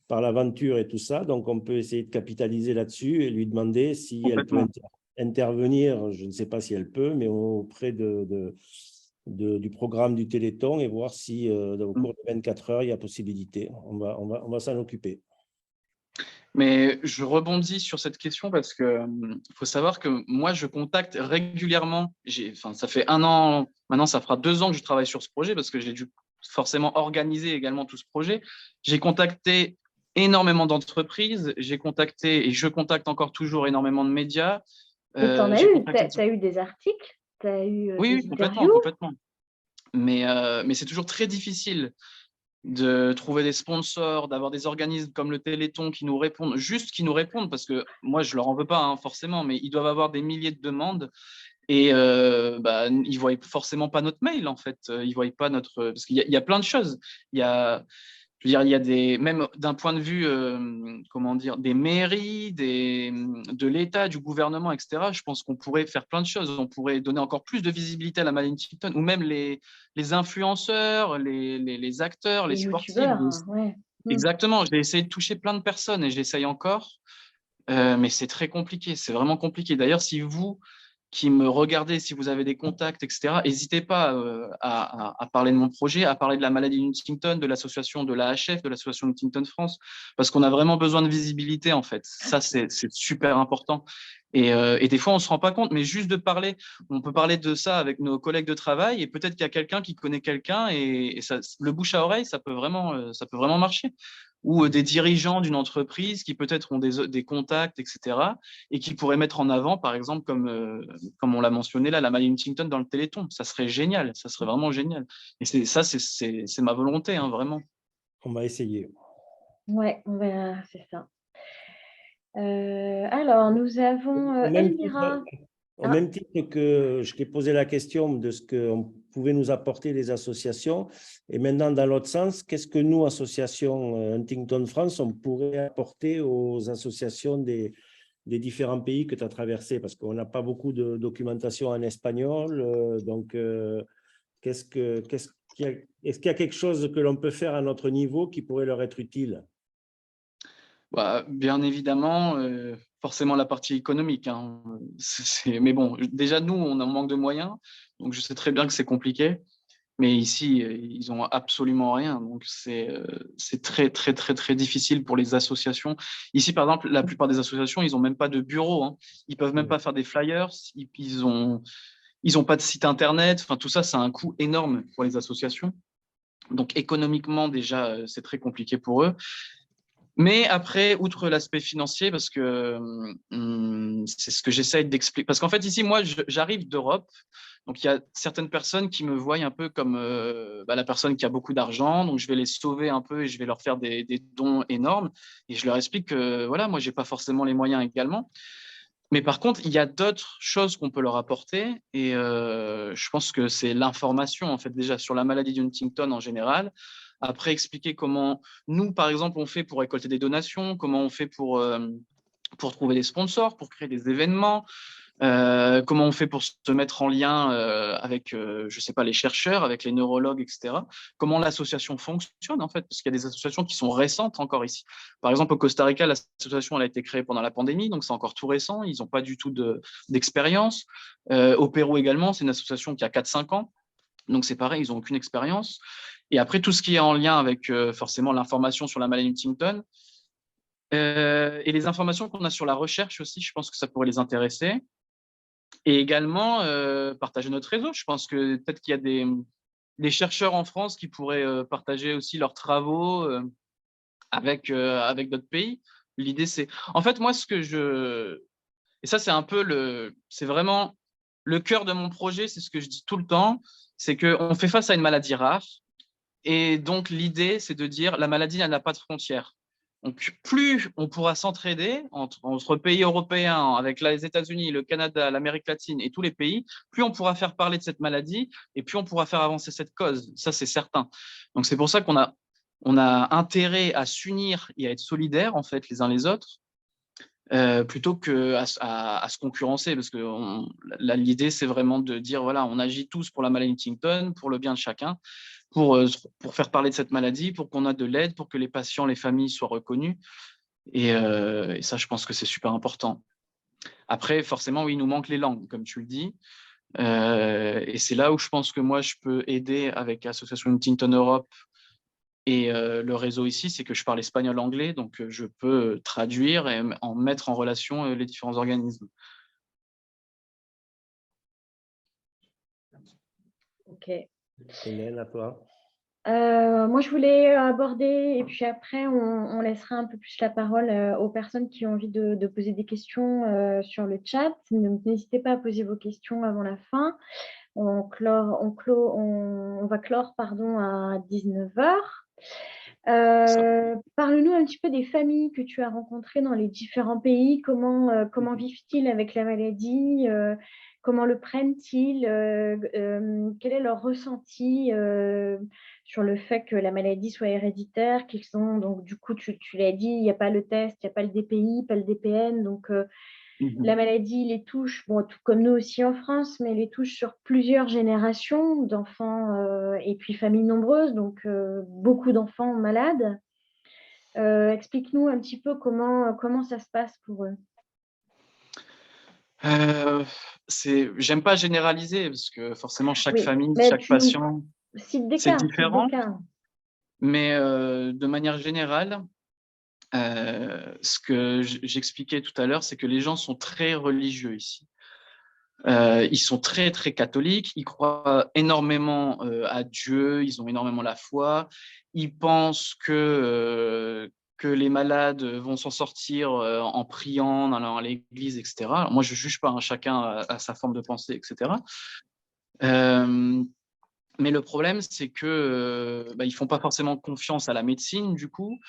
l'aventure et tout ça, donc on peut essayer de capitaliser là-dessus et lui demander si elle peut Complètement. intervenir, je ne sais pas si elle peut, mais auprès du programme du Téléthon, et voir si au Mm. cours de 24 heures, il y a possibilité. On va s'en occuper. Mais je rebondis sur cette question parce que faut savoir que moi, je contacte régulièrement. Enfin, ça fait 1 an, maintenant, ça fera 2 ans que je travaille sur ce projet parce que j'ai dû forcément organiser également tout ce projet. J'ai contacté énormément d'entreprises, j'ai contacté et je contacte encore toujours énormément de médias. Et tu en as J'ai eu, contacté. tu as eu des articles, tu as eu Oui, oui, des complètement, interviews. complètement. Mais c'est toujours très difficile de trouver des sponsors, d'avoir des organismes comme le Téléthon qui nous répondent, juste qui nous répondent, parce que moi, je leur en veux pas, hein, forcément, mais ils doivent avoir des milliers de demandes et ils voient forcément pas notre mail, en fait. Ils voient pas notre… Parce qu'il y a plein de choses. Il y a… Je veux dire, il y a même d'un point de vue, comment dire, des mairies, de l'État, du gouvernement, etc. Je pense qu'on pourrait faire plein de choses. On pourrait donner encore plus de visibilité à la Maline Huntington, ou même les influenceurs, les acteurs, les Les sportifs. youtubeurs, hein, ouais. Exactement. J'ai essayé de toucher plein de personnes et j'essaye encore, mais c'est très compliqué. C'est vraiment compliqué. D'ailleurs, si vous qui me regardez, si vous avez des contacts, etc., n'hésitez pas à parler de mon projet, à parler de la maladie Huntington, de l'association de l'AHF, de l'association Huntington France, parce qu'on a vraiment besoin de visibilité, en fait. Ça, c'est super important. Et des fois, on ne se rend pas compte, mais juste de parler, on peut parler de ça avec nos collègues de travail, et peut-être qu'il y a quelqu'un qui connaît quelqu'un, et ça, le bouche à oreille, ça peut vraiment marcher. Ou des dirigeants d'une entreprise qui peut-être ont des contacts, etc., et qui pourraient mettre en avant, par exemple, comme on l'a mentionné là, la Maline Huntington dans le Téléthon. Ça serait génial, ça serait vraiment génial. Et c'est ma volonté, hein, vraiment. On va essayer. Ouais, on verra, c'est ça. Alors, nous avons Au même Elvira. titre, au Ah, même titre que je t'ai posé la question de ce qu'on pouvait nous apporter les associations, et maintenant dans l'autre sens, qu'est-ce que nous, association Huntington France, on pourrait apporter aux associations des différents pays que tu as traversés, parce qu'on n'a pas beaucoup de documentation en espagnol. Donc, est-ce qu'il y a quelque chose que l'on peut faire à notre niveau qui pourrait leur être utile? Bah, bien évidemment, forcément la partie économique, hein. Mais bon, déjà, nous, on a un manque de moyens, donc je sais très bien que c'est compliqué. Mais ici, ils n'ont absolument rien. Donc, c'est très, très, très, très difficile pour les associations. Ici, par exemple, la plupart des associations, ils n'ont même pas de bureau, hein. Ils ne peuvent même pas faire des flyers. Ils ont pas de site internet. Enfin, tout ça, c'est un coût énorme pour les associations. Donc, économiquement, déjà, c'est très compliqué pour eux. Mais après, outre l'aspect financier, parce que c'est ce que j'essaye d'expliquer. Parce qu'en fait, ici, moi, j'arrive d'Europe. Donc, il y a certaines personnes qui me voient un peu comme la personne qui a beaucoup d'argent. Donc, je vais les sauver un peu et je vais leur faire des dons énormes. Et je leur explique que, voilà, moi, je n'ai pas forcément les moyens également. Mais par contre, il y a d'autres choses qu'on peut leur apporter. Et je pense que c'est l'information, en fait, déjà, sur la maladie d'Huntington en général. Après, expliquer comment nous, par exemple, on fait pour récolter des donations, comment on fait pour trouver des sponsors, pour créer des événements, comment on fait pour se mettre en lien avec, je ne sais pas, les chercheurs, avec les neurologues, etc. Comment l'association fonctionne, en fait, parce qu'il y a des associations qui sont récentes encore ici. Par exemple, au Costa Rica, l'association elle a été créée pendant la pandémie, donc c'est encore tout récent, ils n'ont pas du tout d'expérience. Au Pérou également, c'est une association qui a 4-5 ans, donc c'est pareil, ils n'ont aucune expérience. Et après, tout ce qui est en lien avec forcément l'information sur la maladie Huntington, et les informations qu'on a sur la recherche aussi, je pense que ça pourrait les intéresser. Et également, partager notre réseau. Je pense que peut-être qu'il y a des chercheurs en France qui pourraient partager aussi leurs travaux avec d'autres pays. L'idée, c'est… En fait, moi, et ça, c'est un peu c'est vraiment le cœur de mon projet, c'est ce que je dis tout le temps, c'est qu'on fait face à une maladie rare. Et donc, l'idée, c'est de dire la maladie, elle n'a pas de frontières. Donc, plus on pourra s'entraider entre pays européens, avec les États-Unis, le Canada, l'Amérique latine et tous les pays, plus on pourra faire parler de cette maladie et plus on pourra faire avancer cette cause. Ça, c'est certain. Donc, c'est pour ça on a intérêt à s'unir et à être solidaires, en fait, les uns les autres, plutôt qu'à à se concurrencer. Parce que l'idée, c'est vraiment de dire, voilà, on agit tous pour la maladie Huntington, pour le bien de chacun, pour faire parler de cette maladie, pour qu'on ait de l'aide, pour que les patients, les familles soient reconnus. Et ça, je pense que c'est super important. Après, forcément, oui, il nous manque les langues, comme tu le dis. Et c'est là où je pense que moi, je peux aider avec l'association Huntington Europe et le réseau ici, c'est que je parle espagnol-anglais, donc je peux traduire et en mettre en relation les différents organismes. Ok. Hélène, à toi. Moi, je voulais aborder, et puis après, on laissera un peu plus la parole aux personnes qui ont envie de poser des questions sur le chat. N'hésitez pas à poser vos questions avant la fin. On va clore pardon, à 19h. Parle-nous un petit peu des familles que tu as rencontrées dans les différents pays. Comment vivent-ils avec la maladie? Comment le prennent-ils? Quel est leur ressenti sur le fait que la maladie soit héréditaire? Donc, du coup, tu l'as dit, il n'y a pas le test, il n'y a pas le DPI, pas le DPN. Donc, la maladie les touche, bon, tout comme nous aussi en France, mais les touche sur plusieurs générations d'enfants et puis familles nombreuses, donc beaucoup d'enfants malades. Explique-nous un petit peu comment ça se passe pour eux. J'aime pas généraliser parce que forcément chaque Oui, famille, mais chaque patient, cite des c'est cas, différent. Mais de manière générale, ce que j'expliquais tout à l'heure, c'est que les gens sont très religieux ici. Ils sont très, très catholiques, ils croient énormément à Dieu, ils ont énormément la foi, ils pensent que les malades vont s'en sortir en priant, en allant à l'église, etc. Alors, moi, je ne juge pas, hein, chacun a sa forme de pensée, etc. Mais le problème, c'est que ils ne font pas forcément confiance à la médecine, du coup.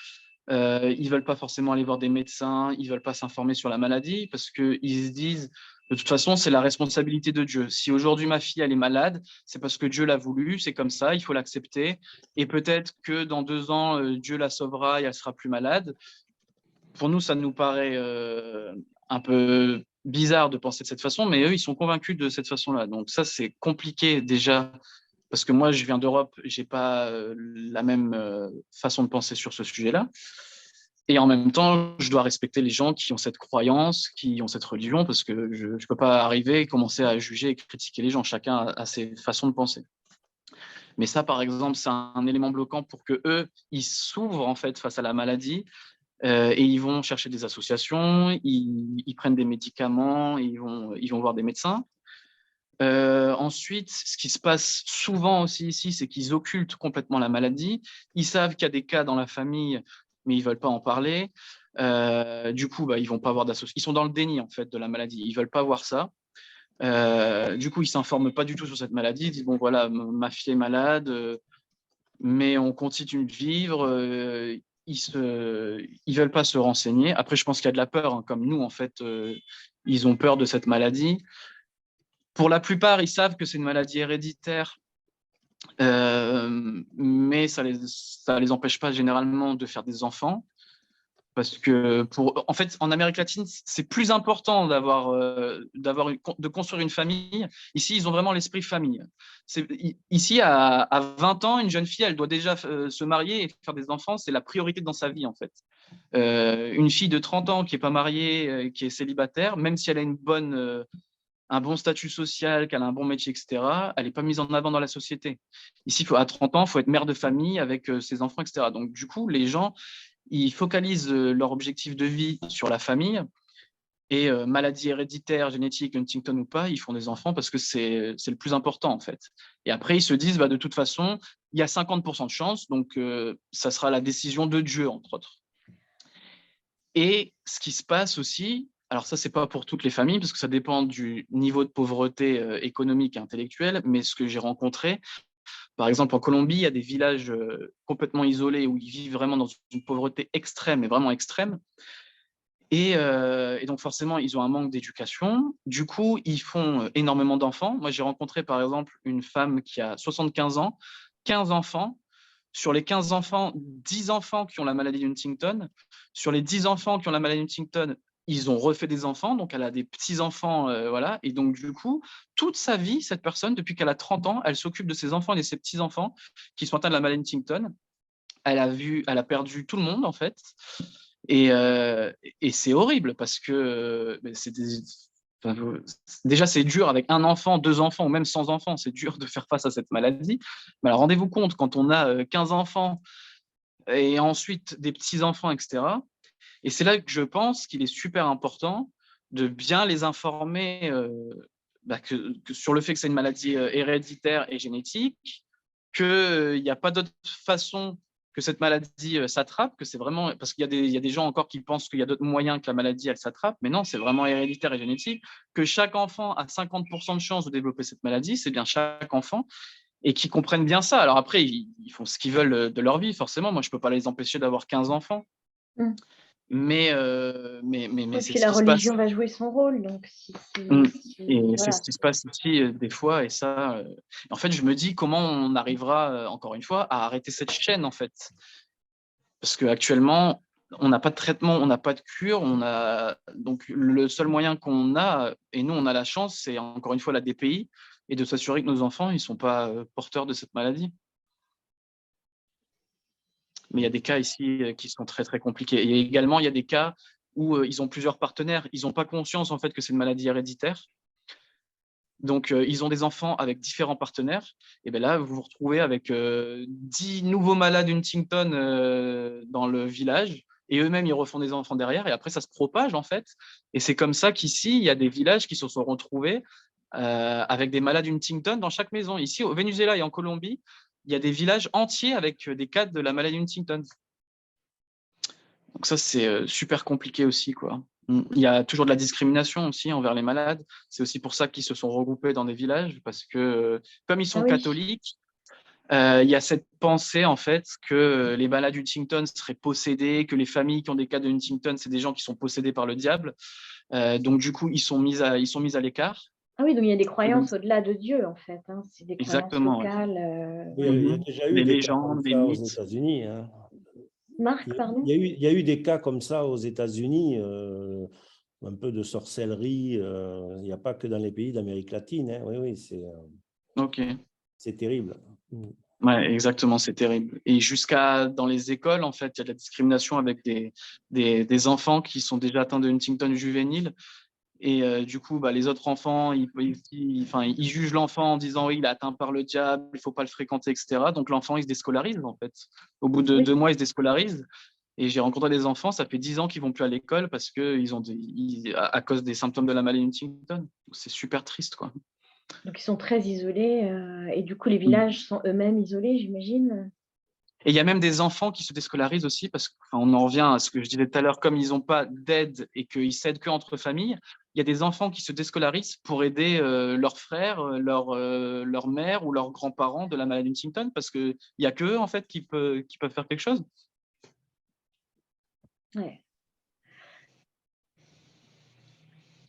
Ils ne veulent pas forcément aller voir des médecins, ils ne veulent pas s'informer sur la maladie parce qu'ils se disent, de toute façon, c'est la responsabilité de Dieu. Si aujourd'hui ma fille elle est malade, c'est parce que Dieu l'a voulu, c'est comme ça, il faut l'accepter. Et peut-être que dans 2 ans, Dieu la sauvera et elle sera plus malade. Pour nous, ça nous paraît un peu bizarre de penser de cette façon, mais eux, ils sont convaincus de cette façon-là. Donc ça, c'est compliqué déjà parce que moi, je viens d'Europe, j'ai pas la même façon de penser sur ce sujet-là. Et en même temps, je dois respecter les gens qui ont cette croyance, qui ont cette religion, parce que je ne peux pas arriver et commencer à juger et critiquer les gens. Chacun a ses façons de penser. Mais ça, par exemple, c'est un élément bloquant pour que eux, ils s'ouvrent en fait face à la maladie et ils vont chercher des associations, ils prennent des médicaments, ils vont voir des médecins. Ensuite, ce qui se passe souvent aussi ici, c'est qu'ils occultent complètement la maladie. Ils savent qu'il y a des cas dans la famille, mais ils ne veulent pas en parler. Du coup, ils vont pas avoir d'association. Ils sont dans le déni en fait de la maladie. Ils ne veulent pas voir ça. Du coup, ils ne s'informent pas du tout sur cette maladie. Ils disent bon voilà, ma fille est malade, mais on continue de vivre. Ils veulent pas se renseigner. Après, je pense qu'il y a de la peur, hein, comme nous en fait. Ils ont peur de cette maladie. Pour la plupart, ils savent que c'est une maladie héréditaire, mais ça les empêche pas généralement de faire des enfants. Parce que en fait, en Amérique latine, c'est plus important de construire une famille. Ici, ils ont vraiment l'esprit famille. Ici, à 20 ans, une jeune fille, elle doit déjà se marier et faire des enfants. C'est la priorité dans sa vie, en fait. Une fille de 30 ans qui n'est pas mariée, qui est célibataire, même si elle a un bon statut social, qu'elle a un bon métier, etc., elle n'est pas mise en avant dans la société. Ici, à 30 ans, il faut être mère de famille avec ses enfants, etc. Donc, du coup, les gens, ils focalisent leur objectif de vie sur la famille et maladie héréditaire, génétique, Huntington ou pas, ils font des enfants parce que c'est le plus important, en fait. Et après, ils se disent, de toute façon, il y a 50% de chance, donc ça sera la décision de Dieu, entre autres. Et ce qui se passe aussi, Alors ça, c'est pas pour toutes les familles, parce que ça dépend du niveau de pauvreté économique et intellectuelle, mais ce que j'ai rencontré, par exemple en Colombie, il y a des villages complètement isolés où ils vivent vraiment dans une pauvreté extrême, et vraiment extrême. Et donc forcément, ils ont un manque d'éducation. Du coup, ils font énormément d'enfants. Moi, j'ai rencontré par exemple une femme qui a 75 ans, 15 enfants. Sur les 15 enfants, 10 enfants qui ont la maladie d'Huntington. Sur les 10 enfants qui ont la maladie d'Huntington, ils ont refait des enfants, donc elle a des petits-enfants, voilà. Et donc du coup, toute sa vie, cette personne, depuis qu'elle a 30 ans, elle s'occupe de ses enfants et de ses petits-enfants qui sont atteints de la maladie d'Huntington. Elle a perdu tout le monde, en fait. Et, euh, et c'est horrible parce que enfin, déjà, c'est dur avec un enfant, deux enfants ou même sans enfants. C'est dur de faire face à cette maladie. Mais alors, rendez-vous compte, quand on a 15 enfants et ensuite des petits-enfants, etc. Et c'est là que je pense qu'il est super important de bien les informer que sur le fait que c'est une maladie héréditaire et génétique, qu'il n'y a pas d'autre façon que cette maladie s'attrape, que c'est vraiment, parce qu'il y a des gens encore qui pensent qu'il y a d'autres moyens que la maladie, elle s'attrape, mais non, c'est vraiment héréditaire et génétique, que chaque enfant a 50% de chance de développer cette maladie, c'est bien chaque enfant, et qui comprennent bien ça. Alors après, ils font ce qu'ils veulent de leur vie, forcément, moi je ne peux pas les empêcher d'avoir 15 enfants, Mm. mais Et c'est puis ce la qui se passe. religion va jouer son rôle. Donc, Mm. Et c'est voilà. ce qui se passe aussi des fois. Et ça, en fait, je me dis comment on arrivera, encore une fois, à arrêter cette chaîne, en fait. Parce qu'actuellement, on n'a pas de traitement, on n'a pas de cure. Donc, le seul moyen qu'on a, et nous, on a la chance, c'est encore une fois la DPI, et de s'assurer que nos enfants, ils ne sont pas porteurs de cette maladie. Mais il y a des cas ici qui sont très, très compliqués. Et également, il y a des cas où ils ont plusieurs partenaires. Ils n'ont pas conscience, en fait, que c'est une maladie héréditaire. Donc, ils ont des enfants avec différents partenaires. Et bien là, vous vous retrouvez avec 10 nouveaux malades Huntington dans le village. Et eux-mêmes, ils refont des enfants derrière. Et après, ça se propage, en fait. Et c'est comme ça qu'ici, il y a des villages qui se sont retrouvés avec des malades Huntington dans chaque maison. Ici, au Venezuela et en Colombie, il y a des villages entiers avec des cas de la maladie Huntington. Donc ça, c'est super compliqué aussi, quoi. Il y a toujours de la discrimination aussi envers les malades. C'est aussi pour ça qu'ils se sont regroupés dans des villages, parce que comme ils Ah sont oui. catholiques, il y a cette pensée en fait que les malades Huntington seraient possédés, que les familles qui ont des cas de Huntington, c'est des gens qui sont possédés par le diable. Donc du coup, ils sont mis à l'écart. Ah oui, donc il y a des Et donc, croyances au-delà de Dieu, en fait. Hein. C'est des croyances exactement, ouais. locales. Il y a Mhm. déjà eu Des des cas comme légendes, des ça aux mythes. États-Unis, hein. Marc, pardon? Il y a eu des cas comme ça aux États-Unis, un peu de sorcellerie. Il n'y a pas que dans les pays d'Amérique latine, hein. Oui, oui, Ok. c'est terrible. Mm. Ouais, exactement, c'est terrible. Et jusqu'à dans les écoles, en fait, il y a de la discrimination avec des enfants qui sont déjà atteints de Huntington juvénile. Et du coup, bah, les autres enfants, ils jugent l'enfant en disant oui, il est atteint par le diable, il ne faut pas le fréquenter, etc. Donc l'enfant, il se déscolarise, en fait. Au bout de Oui. 2 mois, il se déscolarise. Et j'ai rencontré des enfants, ça fait 10 ans qu'ils ne vont plus à l'école parce que à cause des symptômes de la maladie Huntington. C'est super triste, quoi. Donc ils sont très isolés. Et du coup, les villages sont eux-mêmes isolés, j'imagine. Et il y a même des enfants qui se déscolarisent aussi parce qu'on en revient à ce que je disais tout à l'heure, comme ils n'ont pas d'aide et qu'ils s'aident qu'entre familles, il y a des enfants qui se déscolarisent pour aider leurs frères, leur mère ou leurs grands-parents de la maladie Huntington parce qu'il n'y a qu'eux en fait qui peuvent faire quelque chose. Ouais.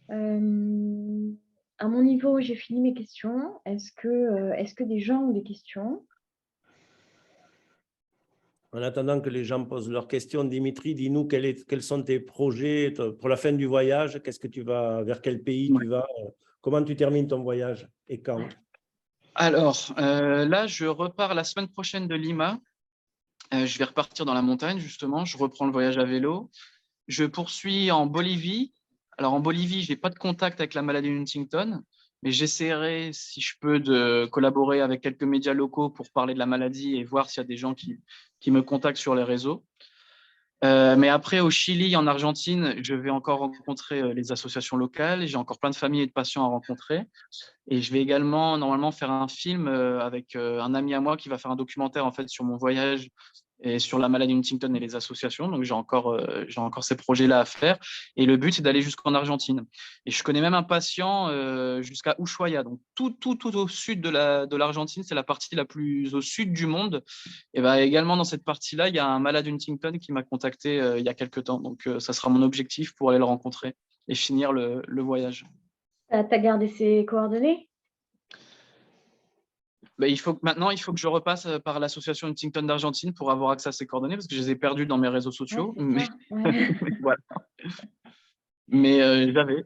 À mon niveau, j'ai fini mes questions. Est-ce que des gens ont des questions? En attendant que les gens posent leurs questions, Dimitri, dis-nous quels sont tes projets pour la fin du voyage. Vers quel pays Ouais. tu vas? Comment tu termines ton voyage et quand? Alors là, je repars la semaine prochaine de Lima. Je vais repartir dans la montagne justement. Je reprends le voyage à vélo. Je poursuis en Bolivie. Alors en Bolivie, je n'ai pas de contact avec la maladie Huntington, mais j'essaierai, si je peux, de collaborer avec quelques médias locaux pour parler de la maladie et voir s'il y a des gens qui me contactent sur les réseaux. Mais après, au Chili, en Argentine, je vais encore rencontrer les associations locales. J'ai encore plein de familles et de patients à rencontrer. Et je vais également, normalement, faire un film avec un ami à moi qui va faire un documentaire en fait, sur mon voyage et sur la maladie Huntington et les associations. Donc, j'ai encore ces projets-là à faire. Et le but, c'est d'aller jusqu'en Argentine. Et je connais même un patient jusqu'à Ushuaia. Donc, tout au sud de l'Argentine, c'est la partie la plus au sud du monde. Et ben, également, dans cette partie-là, il y a un malade Huntington qui m'a contacté il y a quelques temps. Donc, ça sera mon objectif pour aller le rencontrer et finir le voyage. T'as gardé ses coordonnées? Ben, maintenant, il faut que je repasse par l'association Huntington d'Argentine pour avoir accès à ces coordonnées parce que je les ai perdues dans mes réseaux Ouais, sociaux. c'est Mais, ça. Ouais. voilà. Mais j'avais.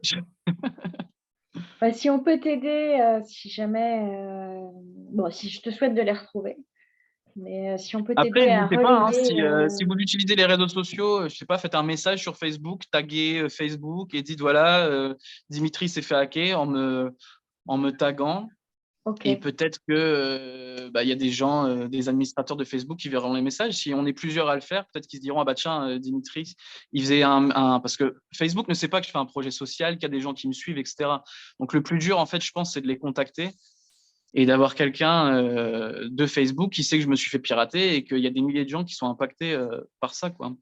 Bah, si on peut t'aider, si jamais, bon, si je te souhaite de les retrouver, mais si on peut Après, t'aider à n'hésitez pas, hein, relayer, si vous utilisez les réseaux sociaux, je sais pas, faites un message sur Facebook, taguez Facebook et dites voilà, Dimitri s'est fait hacker en me taguant. ok. Et peut-être que il y a des gens, des administrateurs de Facebook qui verront les messages. Si on est plusieurs à le faire, peut-être qu'ils se diront ah bah tiens, Dimitri, il faisait parce que Facebook ne sait pas que je fais un projet social, qu'il y a des gens qui me suivent, etc. Donc le plus dur, en fait, je pense, c'est de les contacter et d'avoir quelqu'un de Facebook qui sait que je me suis fait pirater et qu'il y a des milliers de gens qui sont impactés par ça, quoi.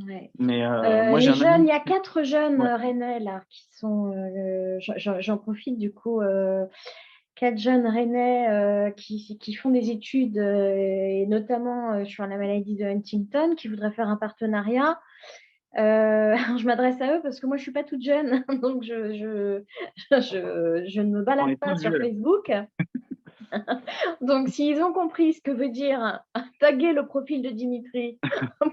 Ouais. Mais moi, j'ai Les un jeunes, il ami. y a 4 jeunes Ouais. Rennais là qui sont. J'en profite du coup. 4 jeunes Rennais qui font des études, et notamment sur la maladie de Huntington, qui voudraient faire un partenariat. Je m'adresse à eux parce que moi, je ne suis pas toute jeune, donc je ne me On balade est pas tous sur vieux, là. Facebook. Donc, s'ils ont compris ce que veut dire taguer le profil de Dimitri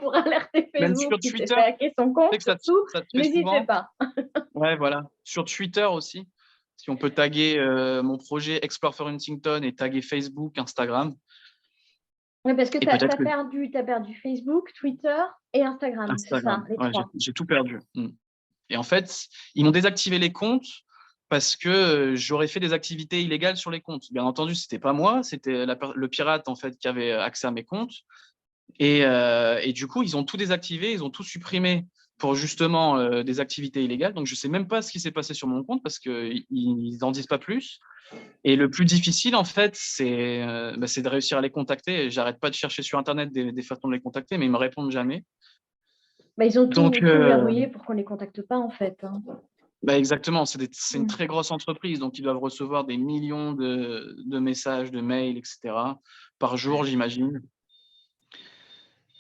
pour alerter Même Facebook sur qui s'est Twitter, fait hacker son je compte, sais que surtout, ça se fait n'hésitez souvent. pas. Ouais, voilà. Sur Twitter aussi, si on peut taguer mon projet Explore for Huntington et taguer Facebook, Instagram. Oui, parce que Et tu as, peut-être que perdu Facebook, Twitter et Instagram, c'est ça, Instagram. les Ouais, trois. j'ai tout perdu. Et en fait, ils m'ont désactivé les comptes parce que j'aurais fait des activités illégales sur les comptes. Bien entendu, c'était pas moi, c'était le pirate en fait qui avait accès à mes comptes. Et du coup, ils ont tout désactivé, ils ont tout supprimé pour justement des activités illégales. Donc, je sais même pas ce qui s'est passé sur mon compte parce qu'ils n'en disent pas plus. Et le plus difficile, en fait, c'est de réussir à les contacter. J'arrête pas de chercher sur Internet des façons de les contacter, mais ils me répondent jamais. Bah, ils ont Donc, tout verrouillé pour qu'on ne les contacte pas, en fait. Hein. exactement, c'est une très grosse entreprise, donc ils doivent recevoir des millions de messages, de mails, etc. par jour, j'imagine.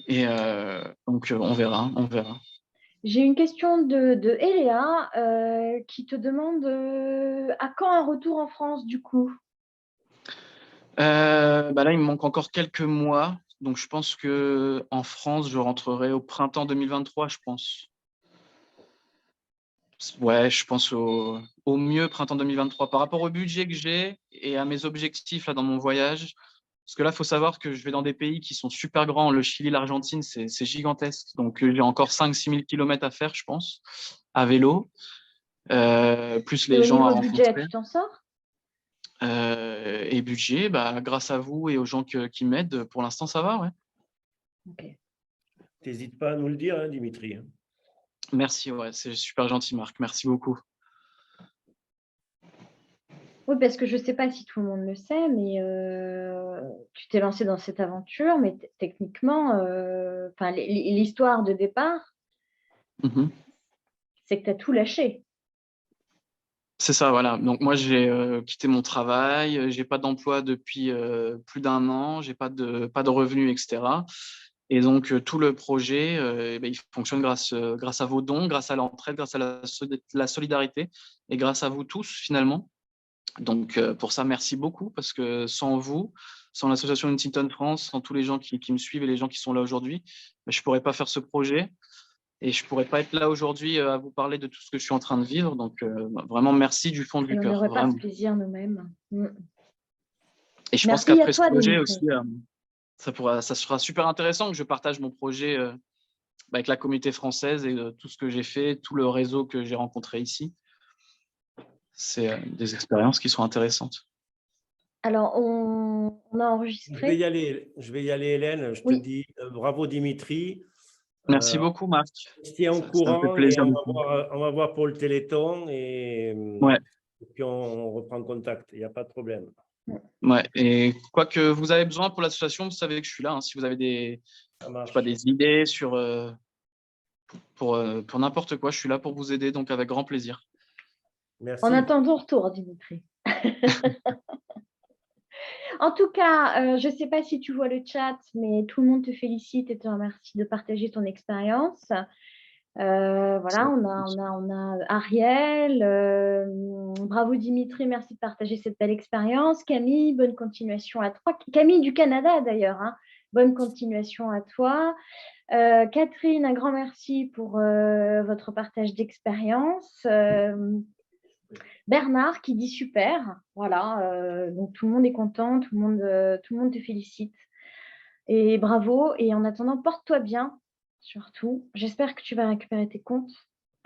Et donc, on verra, on verra. J'ai une question de Eléa qui te demande à quand un retour en France, du coup? Là, il me manque encore quelques mois. Donc, je pense qu'en France, je rentrerai au printemps 2023, je pense. Ouais, je pense au mieux printemps 2023. Par rapport au budget que j'ai et à mes objectifs là, dans mon voyage, parce que là, il faut savoir que je vais dans des pays qui sont super grands. Le Chili, l'Argentine, c'est gigantesque. Donc, j'ai encore 5 000 à 6 000 kilomètres à faire, je pense, à vélo, plus Et les au gens à niveau budget, rencontrer. tu t'en sors? Et budget, grâce à vous et aux gens qui m'aident, pour l'instant, ça va, ouais. Ok. N'hésite pas à nous le dire, hein, Dimitri. Merci, ouais, c'est super gentil, Marc. Merci beaucoup. Oui, parce que je ne sais pas si tout le monde le sait, mais tu t'es lancé dans cette aventure, mais techniquement, l'histoire de départ, Mhm. c'est que tu as tout lâché. C'est ça, voilà. Donc moi, j'ai quitté mon travail, j'ai pas d'emploi depuis plus d'1 an, j'ai pas de revenus, etc. Et donc tout le projet, il fonctionne grâce à vos dons, grâce à l'entraide, grâce à la solidarité et grâce à vous tous finalement. Donc pour ça, merci beaucoup parce que sans vous, sans l'association Huntington France, sans tous les gens qui me suivent et les gens qui sont là aujourd'hui, je pourrais pas faire ce projet. Et je ne pourrais pas être là aujourd'hui à vous parler de tout ce que je suis en train de vivre. Donc, vraiment, merci du fond Et du on cœur. n'aurait pas ce Vraiment. plaisir nous-mêmes. Et je pense Merci à qu'après ce toi, projet Dimitri. aussi, ça sera super intéressant que je partage mon projet avec la communauté française et tout ce que j'ai fait, tout le réseau que j'ai rencontré ici. C'est des expériences qui sont intéressantes. Alors, on a Je vais enregistré. y aller, Hélène. Je te Oui, dis bravo, Dimitri. Merci beaucoup, Marc. On se tient au Ça me fait courant et plaisir. on va voir pour le Téléthon Ouais, et puis on reprend contact. Il n'y a pas de problème. Ouais, et quoi que vous avez besoin pour l'association, vous savez que je suis là, hein. Si vous avez des, Ça je sais marche. pas, des idées pour n'importe quoi, je suis là pour vous aider, donc avec grand plaisir. Merci. On attend ton retour, Dimitri. En tout cas, je ne sais pas si tu vois le chat, mais tout le monde te félicite et te remercie de partager ton expérience. Voilà, on a Ariel. Bravo Dimitri, merci de partager cette belle expérience. Camille, bonne continuation à toi. Camille du Canada d'ailleurs, hein. Bonne continuation à toi. Catherine, un grand merci pour votre partage d'expérience. Bernard qui dit super. Voilà, donc tout le monde est content, tout le monde te félicite. Et bravo. Et en attendant, porte-toi bien, surtout. J'espère que tu vas récupérer tes comptes.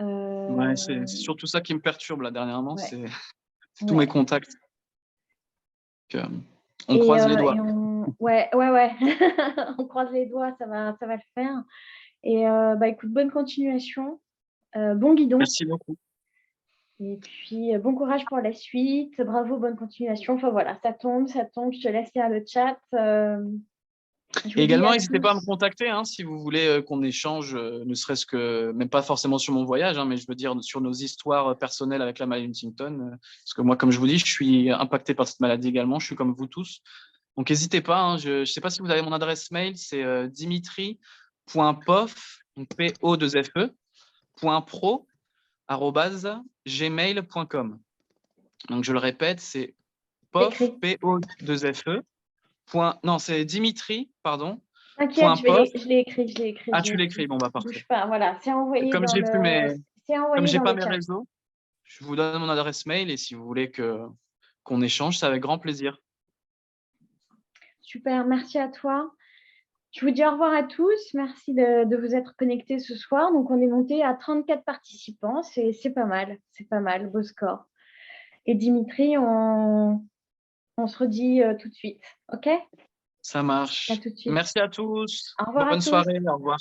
Ouais, c'est surtout ça qui me perturbe là dernièrement, Ouais. c'est tous mes contacts. Donc, on Et, croise les doigts. Ouais. On croise les doigts, ça va le faire. Et écoute, bonne continuation, bon guidon. Merci beaucoup. Et puis, bon courage pour la suite. Bravo, bonne continuation. Enfin voilà, ça tombe. Je te laisse lire le chat. Et également, n'hésitez pas à me contacter hein, si vous voulez qu'on échange, ne serait-ce que, même pas forcément sur mon voyage, hein, mais je veux dire sur nos histoires personnelles avec la maladie Huntington. Parce que moi, comme je vous dis, je suis impacté par cette maladie également. Je suis comme vous tous. Donc, n'hésitez pas. Hein, je ne sais pas si vous avez mon adresse mail, c'est dimitri.pof, donc PO2FE, .pro@gmail.com. Donc, je le répète, c'est pof, PO2FE. Non, c'est Dimitri, pardon. T'inquiète, je l'ai écrit. Ah, tu l'écris, bon, bah parfait. Bouge pas, voilà, c'est envoyé Comme dans j'ai plus mes, comme j'ai dans pas le mes chat. réseaux, je vous donne mon adresse mail et si vous voulez qu'on échange, c'est avec grand plaisir. Super, merci à toi. Je vous dis au revoir à tous. Merci de vous être connectés ce soir. Donc, on est monté à 34 participants. C'est pas mal. C'est pas mal. Beau score. Et Dimitri, on se redit tout de suite. OK? Ça marche. À tout de suite. Merci à tous. Au revoir à Bonne tous. soirée. Au revoir.